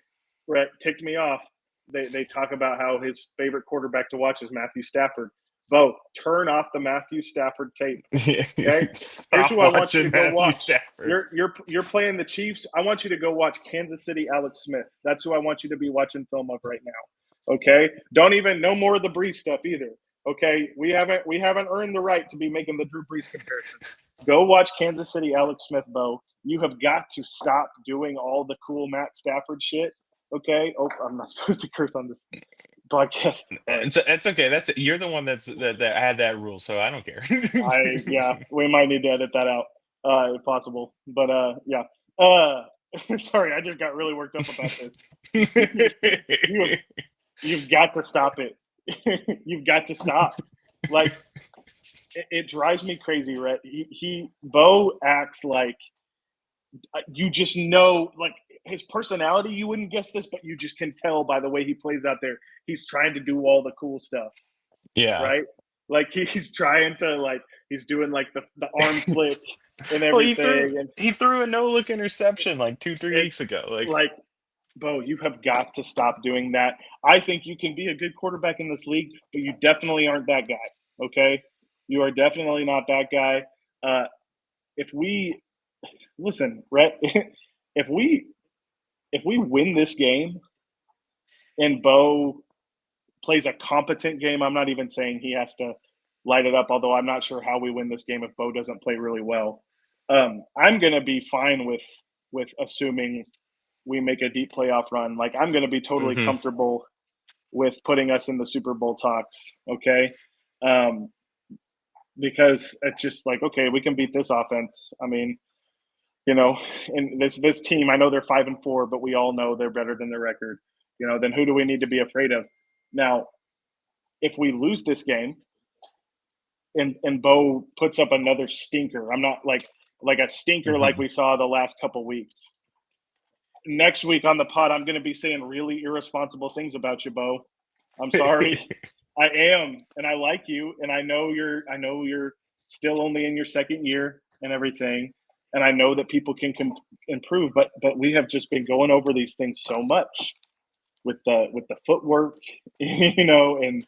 Brett ticked me off. They talk about how his favorite quarterback to watch is Matthew Stafford. Bo, turn off the Matthew Stafford tape. Okay, here's Stop who I want you to watching go Matthew watch. Stafford. You're playing the Chiefs. I want you to go watch Kansas City Alex Smith. That's who I want you to be watching film of right now. Okay, don't even no more of the Brees stuff either. Okay, we haven't earned the right to be making the Drew Brees comparison. Go watch Kansas City Alex Smith, Bo. You have got to stop doing all the cool Matt Stafford shit. Okay. Oh, I'm not supposed to curse on this podcast. Sorry. It's okay. You're the one that had that rule, so I don't care. Yeah, we might need to edit that out, if possible. But yeah. Uh, sorry, I just got really worked up about this. you you've got to stop it. You've got to stop. Like it drives me crazy, right? Bo acts like you just know, like his personality, you wouldn't guess this, but you just can tell by the way he plays out there. He's trying to do all the cool stuff, Yeah. right? Like he's trying to he's doing like the arm flick and Well, everything, and he threw a no look interception like 2 3 weeks it's ago. Like, like, Bo, you have got to stop doing that. I think you can be a good quarterback in this league, but you definitely aren't that guy. Okay, you are definitely not that guy. If we listen, Rhett, if we win this game and Bo plays a competent game, I'm not even saying he has to light it up. Although I'm not sure how we win this game if Bo doesn't play really well. I'm gonna be fine with assuming we make a deep playoff run. Like I'm gonna be totally mhm. comfortable with putting us in the Super Bowl talks. Okay. Um, because it's just like, okay, we can beat this offense. I mean, and this team, I know they're 5-4, but we all know they're better than their record. Then who do we need to be afraid of? Now, if we lose this game and Bo puts up another stinker, I'm not like a stinker like Mhm. we saw the last couple weeks. Next week on the pod, I'm going to be saying really irresponsible things about you, Bo. I'm sorry. I am, and I like you, and I know you're still only in your second year and everything, and I know that people can improve, but we have just been going over these things so much with the footwork, and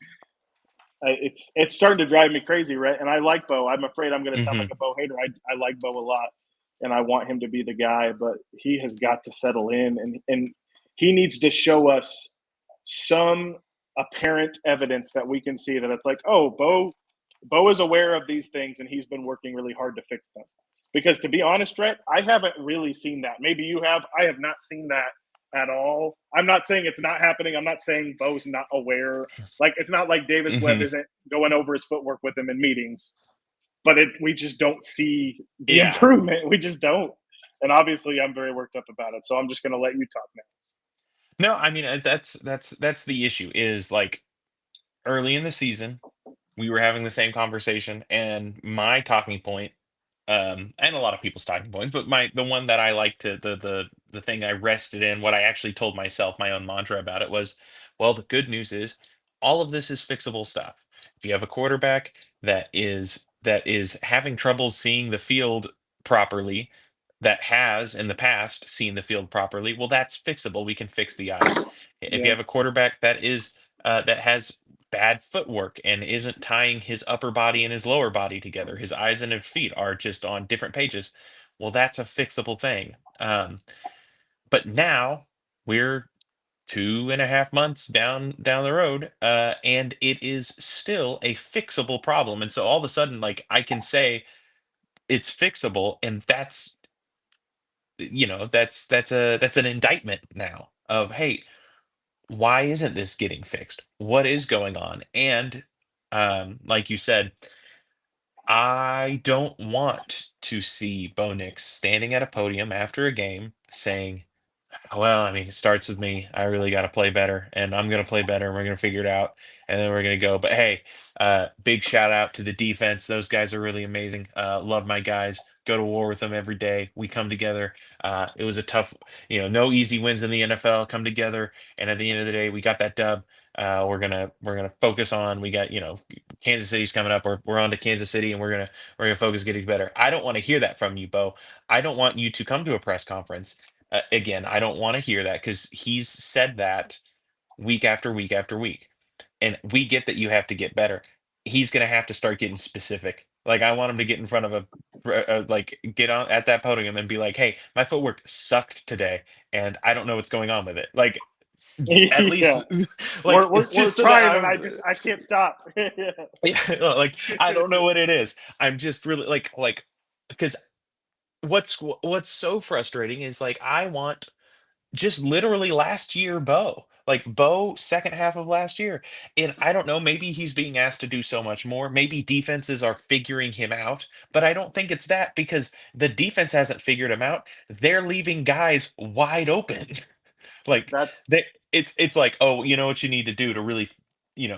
it's starting to drive me crazy, right? And I like Bo. I'm afraid I'm going to sound like Mhm. a Bo hater. I like Bo a lot, and I want him to be the guy, but he has got to settle in, and he needs to show us some apparent evidence that we can see that it's like, oh, Bo is aware of these things, and he's been working really hard to fix them. Because to be honest, Rhett, I haven't really seen that. Maybe you have. I have not seen that at all. I'm not saying it's not happening. I'm not saying Bo's not aware. Like it's not like Davis Webb Mhm. isn't going over his footwork with him in meetings, but we just don't see the Yeah. improvement. We just don't. And obviously, I'm very worked up about it. So I'm just going to let you talk now. No, I mean, that's the issue is like early in the season, we were having the same conversation, and my talking point, and a lot of people's talking points, but the one that I like to the thing I rested in, what I actually told myself, my own mantra about it was, well, the good news is all of this is fixable stuff. If you have a quarterback that is having trouble seeing the field properly, that has in the past seen the field properly, well, that's fixable. We can fix the eyes. If you Yeah, have a quarterback that has bad footwork and isn't tying his upper body and his lower body together. His eyes and his feet are just on different pages. Well, that's a fixable thing. But now we're 2.5 months down the road, and it is still a fixable problem. And so all of a sudden, like I can say it's fixable, and that's an indictment now of hey, why isn't this getting fixed? What is going on? And like you said, I don't want to see Bo Nix standing at a podium after a game saying, well, I mean, it starts with me. I really got to play better, and I'm going to play better, and we're going to figure it out, and then we're going to go. But hey, big shout out to the defense. Those guys are really amazing. Love my guys. Go to war with them every day. We come together. It was a tough, no easy wins in the NFL. Come together, and at the end of the day, we got that dub. We're gonna focus on. We got Kansas City's coming up. We're on to Kansas City, and we're gonna focus getting better. I don't want to hear that from you, Bo. I don't want you to come to a press conference again. I don't want to hear that because he's said that week after week after week. And we get that you have to get better. He's going to have to start getting specific. Like, I want him to get in front of like, get on at that podium and be like, hey, my footwork sucked today, and I don't know what's going on with it. Like, at least, yeah. like, it's We're just so that trying, and I'm, I can't stop. yeah, like, I don't know what it is. I'm just really because what's so frustrating is like, I want just literally last year, Bo, second half of last year. And I don't know, maybe he's being asked to do so much more. Maybe defenses are figuring him out, but I don't think it's that because the defense hasn't figured him out. They're leaving guys wide open. Like That's it's like, oh, you know what you need to do to really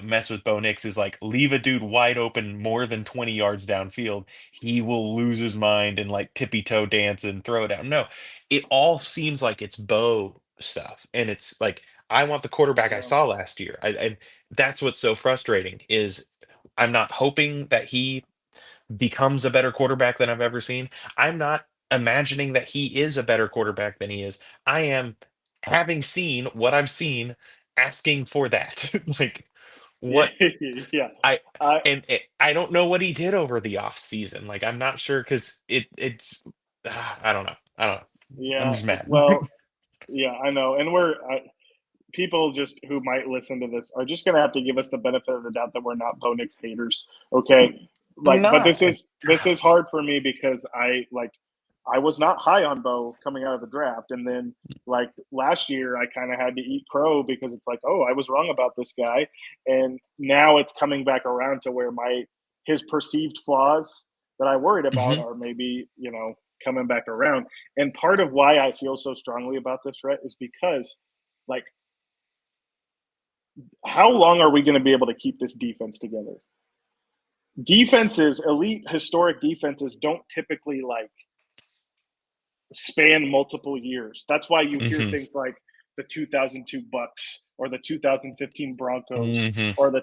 mess with Bo Nix is like leave a dude wide open more than 20 yards downfield. He will lose his mind and like tippy toe dance and throw it down. No, it all seems like it's Bo stuff. And it's like, I want the quarterback I Yeah. saw last year. And that's what's so frustrating is I'm not hoping that he becomes a better quarterback than I've ever seen. I'm not imagining that he is a better quarterback than he is. I am, having seen what I've seen, asking for that. Like Yeah. what Yeah. I I I don't know what he did over the off season. Like I'm not sure because it's I don't know. I don't know. I'm yeah. just mad. Well, yeah, I know. And people just who might listen to this are just going to have to give us the benefit of the doubt that we're not Bo Nix haters. Okay. I'm But not. this is hard for me because I was not high on Bo coming out of the draft. And then like last year, I kind of had to eat crow because it's like, oh, I was wrong about this guy. And now it's coming back around to where his perceived flaws that I worried about Mhm, are maybe, coming back around. And part of why I feel so strongly about this, Rhett, is because like how long are we going to be able to keep this defense together? Defenses, elite historic defenses, don't typically like span multiple years. That's why you hear mhm, things like the 2002 Bucks or the 2015 Broncos mhm, or the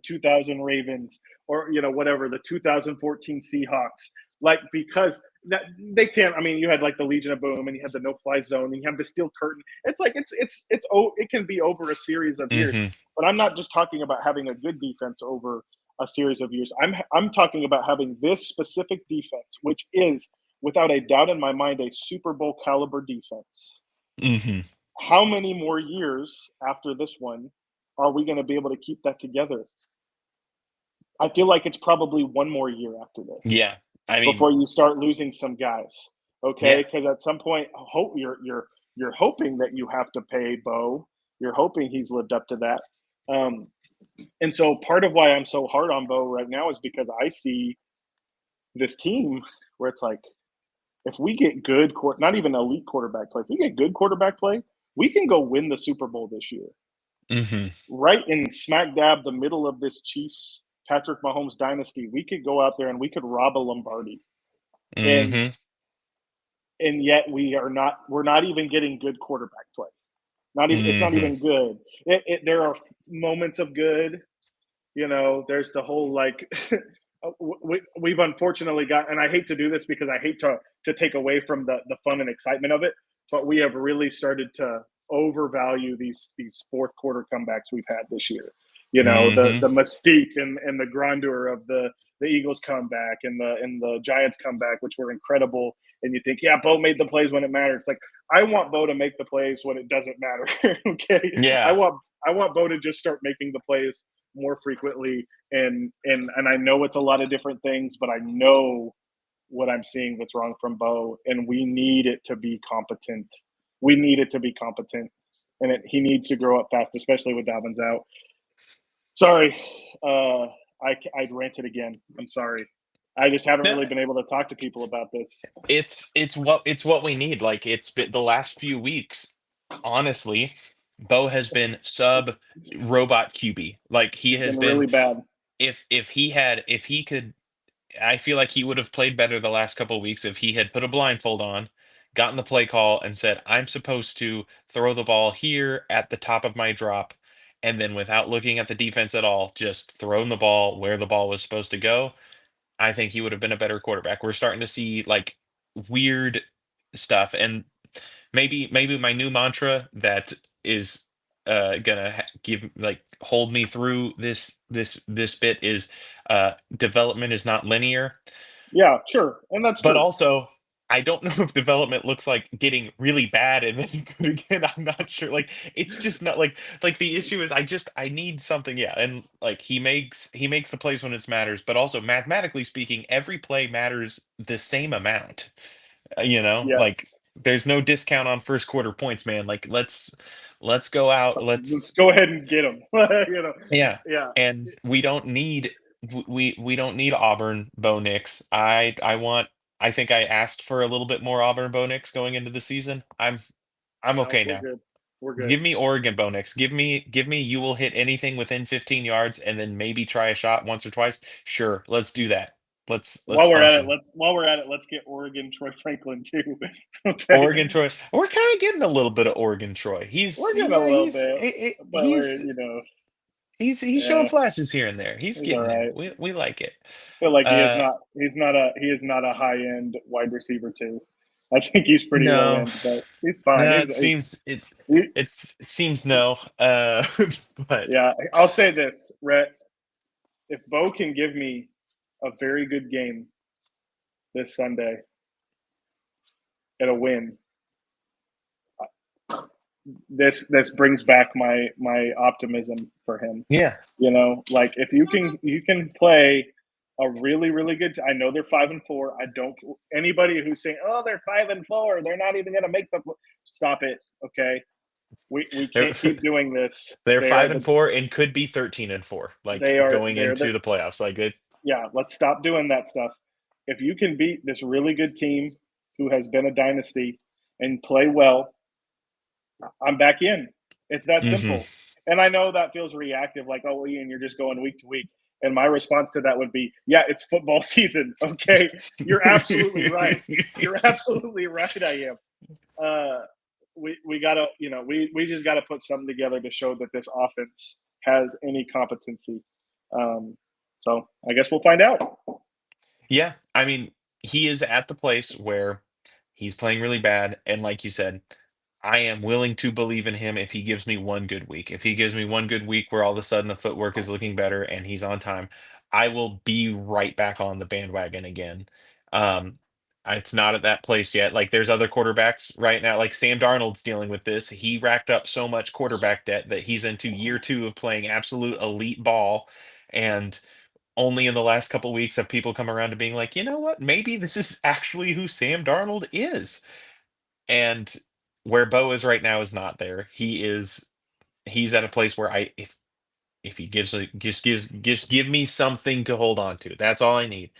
2000 Ravens or whatever, the 2014 Seahawks. Like because that they can't. I mean, you had like the Legion of Boom and you had the No Fly Zone and you have the Steel Curtain. It's like it can be over a series of years. mhm. But I'm not just talking about having a good defense over a series of years. I'm talking about having this specific defense, which is without a doubt in my mind, a Super Bowl caliber defense. Mhm. How many more years after this one are we going to be able to keep that together? I feel like it's probably one more year after this Yeah. I mean, before you start losing some guys. yeah. Okay, because at some point, hope you're hoping that you have to pay Bo. You're hoping he's lived up to that. Um, and so part of why I'm so hard on Bo right now is because I see this team where it's like if we get good, not even elite quarterback play, if we get good quarterback play, we can go win the Super Bowl this year. Mhm, Right in smack dab the middle of this Chiefs Patrick Mahomes dynasty, we could go out there and we could rob a Lombardi. And mhm, and yet we're not even getting good quarterback play. Not even it's not mhm. even good. There are moments of good, there's the whole like we've unfortunately got, and I hate to do this because I hate to take away from the fun and excitement of it, but we have really started to overvalue these fourth quarter comebacks we've had this year. The Mhm. mystique and the grandeur of the Eagles comeback and the Giants comeback, which were incredible. And you think, yeah, Bo made the plays when it mattered. It's like I want Bo to make the plays when it doesn't matter. Okay, I Yeah. want I want Bo to just start making the plays more frequently. And I know it's a lot of different things, but I know what I'm seeing that's wrong from Bo, and we need it to be competent. We need it to be competent, and he needs to grow up fast, especially with Dobbins out. Sorry, I ranted again. I'm sorry. I just haven't No, really been able to talk to people about this. it's what we need. Like it's been the last few weeks, honestly, Bo has been sub robot QB. Like he It's has been been really bad. if he could, I feel like he would have played better the last couple of weeks if he had put a blindfold on, gotten the play call, and said, I'm supposed to throw the ball here at the top of my drop, and then without looking at the defense at all, just thrown the ball where the ball was supposed to go. I think he would have been a better quarterback. We're starting to see like weird stuff, and maybe my new mantra that is gonna give like hold me through this bit is development is not linear, Yeah, sure, and that's but true. also I don't know if development looks like getting really bad and then good again. I'm not sure. Like it's just not like the issue is I need something. Yeah, and like he makes the plays when it matters, but also mathematically speaking, every play matters the same amount. Like Yes. there's no discount on first quarter points, man. Like let's go out. Let's go ahead and get him. Yeah, Yeah. and we don't need Auburn Bo Nix. I think I asked for a little bit more Auburn Bo Nix going into the season. I'm No, okay we're now. good. We're good. Give me Oregon, Bo Nix. Give me you will hit anything within 15 yards and then maybe try a shot once or twice. Sure, let's do that. Let's While we're at it, function. let's get Oregon Troy Franklin too. Okay, Oregon Troy. We're kind of getting a little bit of Oregon Troy. we're getting a little He's bit, but we're he's showing yeah, flashes here and there. He's he's all getting there. right. We like it. I feel like Uh he is not a high end wide receiver too. I think he's pretty low no. end, but he's fine. No, He, it seems no. But yeah. I'll say this, Rhett. If Bo can give me a very good game this Sunday and a win, this brings back my optimism for him. yeah. Like if you can play a really good. I know they're 5-4. I don't anybody who's saying oh they're 5-4, they're not even going to make the. Stop it, okay? We They're, can't keep doing this. they're They are five the and four and could be 13-4, like going they're the into the playoffs. Like it. yeah. Let's stop doing that stuff. If you can beat this really good team who has been a dynasty and play well, I'm back in. It's that Mhm. simple. And I know that feels reactive, like, oh, Ian, you're just going week to week. And my response to that would be, yeah, it's football season. Okay. You're absolutely right. You're absolutely right. I am. We gotta, we just gotta put something together to show that this offense has any competency. So I guess we'll find out. Yeah, I mean, he is at the place where he's playing really bad, and like you said, I am willing to believe in him if he gives me one good week. If he gives me one good week where all of a sudden the footwork is looking better and he's on time, I will be right back on the bandwagon again. Um, it's not at that place yet. Like there's other quarterbacks right now, like Sam Darnold's dealing with this. He racked up so much quarterback debt that he's into year two of playing absolute elite ball. And only in the last couple weeks have people come around to being like, you know what? Maybe this is actually who Sam Darnold is. And where Bo is right now is not there. He's at a place where if he just give me something to hold on to. That's all I need.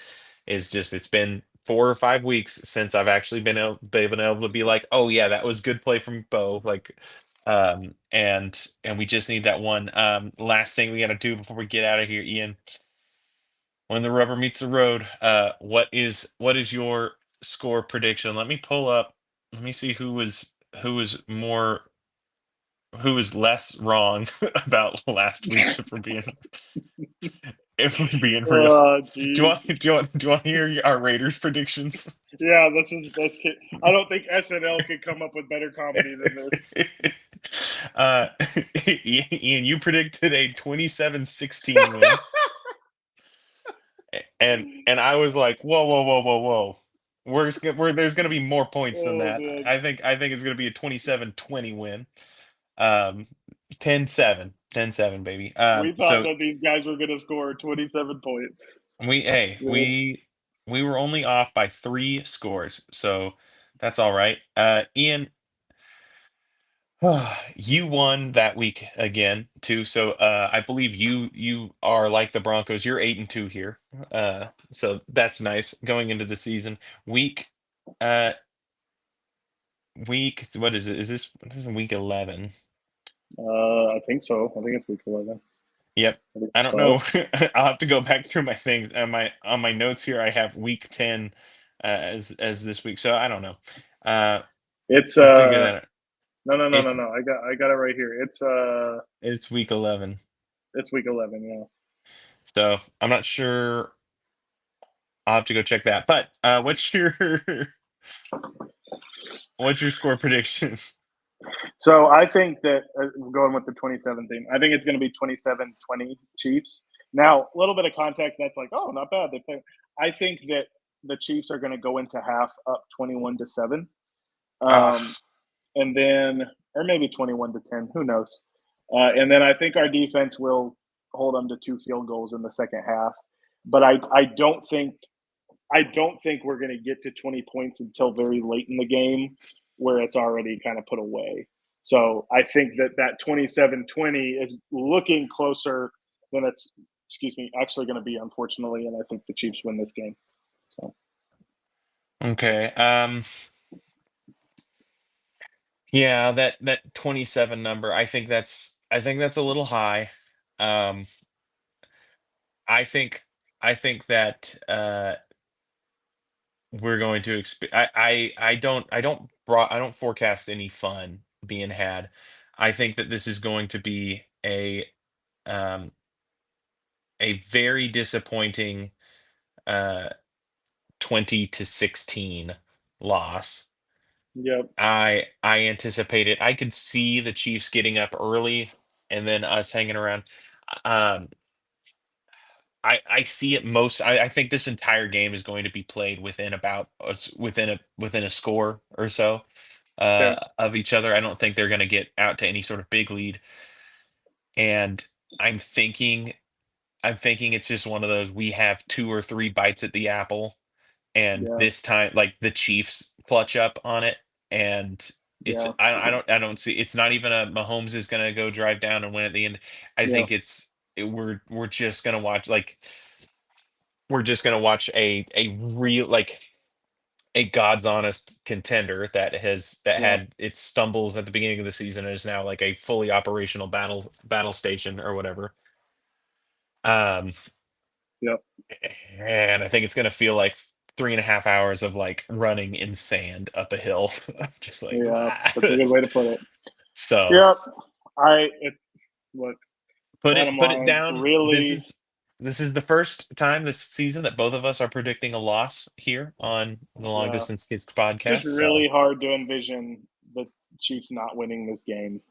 Is just it's been 4 or 5 weeks since I've actually been able to be like, oh yeah, that was good play from Bo. Like and we just need that one last thing we gotta do before we get out of here, Ian. When the rubber meets the road, what is your score prediction? Let me pull up. Let me see who was more who was less wrong about last week's. If we're being real, Oh, do you jeez. want to hear our Raiders predictions? Yeah, that's. I don't think SNL could come up with better comedy than this. uh, Ian, you predicted a 27-16 win. And I was like, whoa, whoa, whoa, whoa, whoa. There's gonna be more points than Oh that. man, I think it's gonna be a 27-20 win. Um 10-7. 10-7, baby. we thought So that these guys were going to score 27 points. we hey, Yeah. we were only off by 3 scores. So that's all right. Ian, you won that week again too. So I believe you are like the Broncos. You're 8-2 here. So that's nice going into the season. Week uh week what is it? This is week 11. I think so. I think it's week 11. Yep. I think I don't 12. know. I'll have to go back through my things. On my notes here I have week 10 as this week. So I don't know. Uh It's we'll figure that out. no It's no. I got it right here. it's week 11. It's week 11. Yeah. So I'm not sure. I'll have to go check that. But what's your score prediction? So I think that going with the 2017, I think it's going to be 27-20 Chiefs. Now, a little bit of context. That's like, oh, not bad. They play. I think that the Chiefs are going to go into half up 21-7. Ah, And then, or maybe 21-10, who knows? And then I think our defense will hold them to 2 field goals in the second half. But I don't think we're going to get to 20 points until very late in the game where it's already kind of put away. So I think that 27-20 is looking closer than it's, excuse me, actually going to be, unfortunately. And I think the Chiefs win this game. So okay. Yeah, that 27 number, I think that's a little high. Um, I think I think that we're going to I don't forecast any fun being had. I think that this is going to be um a very disappointing uh 20-16 loss. Yep. I anticipate it. I could see the Chiefs getting up early and then us hanging around. Um, I see it most. I think this entire game is going to be played within about within a score or so Okay. of each other. I don't think they're going to get out to any sort of big lead. And I'm thinking I'm thinking it's just one of those we have two or three bites at the apple, and Yeah. this time, like, the Chiefs clutch up on it, and it's Yeah. I don't see it's not even a Mahomes is gonna go drive down and win at the end. I Yeah. think we're just gonna watch, like, we're just gonna watch a real, like, a God's honest contender that Yeah. had its stumbles at the beginning of the season and is now like a fully operational battle station or whatever. Um, Yep. and I think it's gonna feel like 3.5 hours of, like, running in sand up a hill. Just like, Yeah. "Ah." That's a good way to put it. So Yep. Look, bottom put it line, down. really, This is the first time this season that both of us are predicting a loss here on the Long yeah, Distance Kids just podcast. So really hard to envision the Chiefs not winning this game.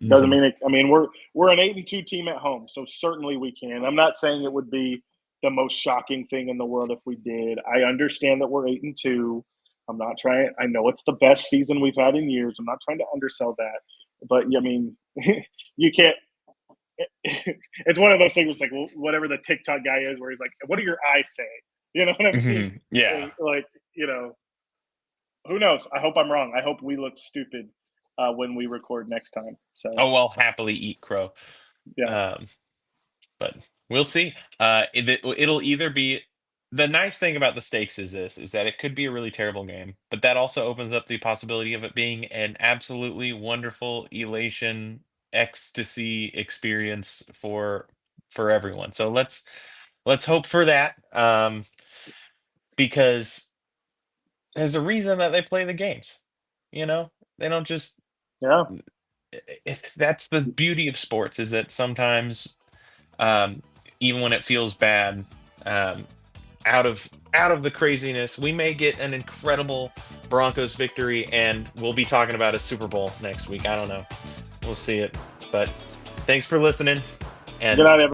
Doesn't mhm. mean it. I mean, we're an 8-2 team at home, so certainly we can. I'm not saying it would be the most shocking thing in the world if we did. I understand that we're 8-2. I'm not trying. I know it's the best season we've had in years. I'm not trying to undersell that, but I mean, you can't. It's one of those things. It's like whatever the TikTok guy is, where he's like, "What do your eyes say?" You know what I mean? Mhm. Yeah. Like, who knows? I hope I'm wrong. I hope we look stupid when we record next time. So Oh, I'll happily eat crow. yeah, Um, but we'll see. It'll either be the nice thing about the stakes is that it could be a really terrible game, but that also opens up the possibility of it being an absolutely wonderful elation ecstasy experience for everyone. So let's hope for that. Because there's a reason that they play the games. You know, they don't just yeah, if that's the beauty of sports is that sometimes um, even when it feels bad, um, out of the craziness, we may get an incredible Broncos victory, and we'll be talking about a Super Bowl next week. I don't know. We'll see it. But thanks for listening, good and night, everyone.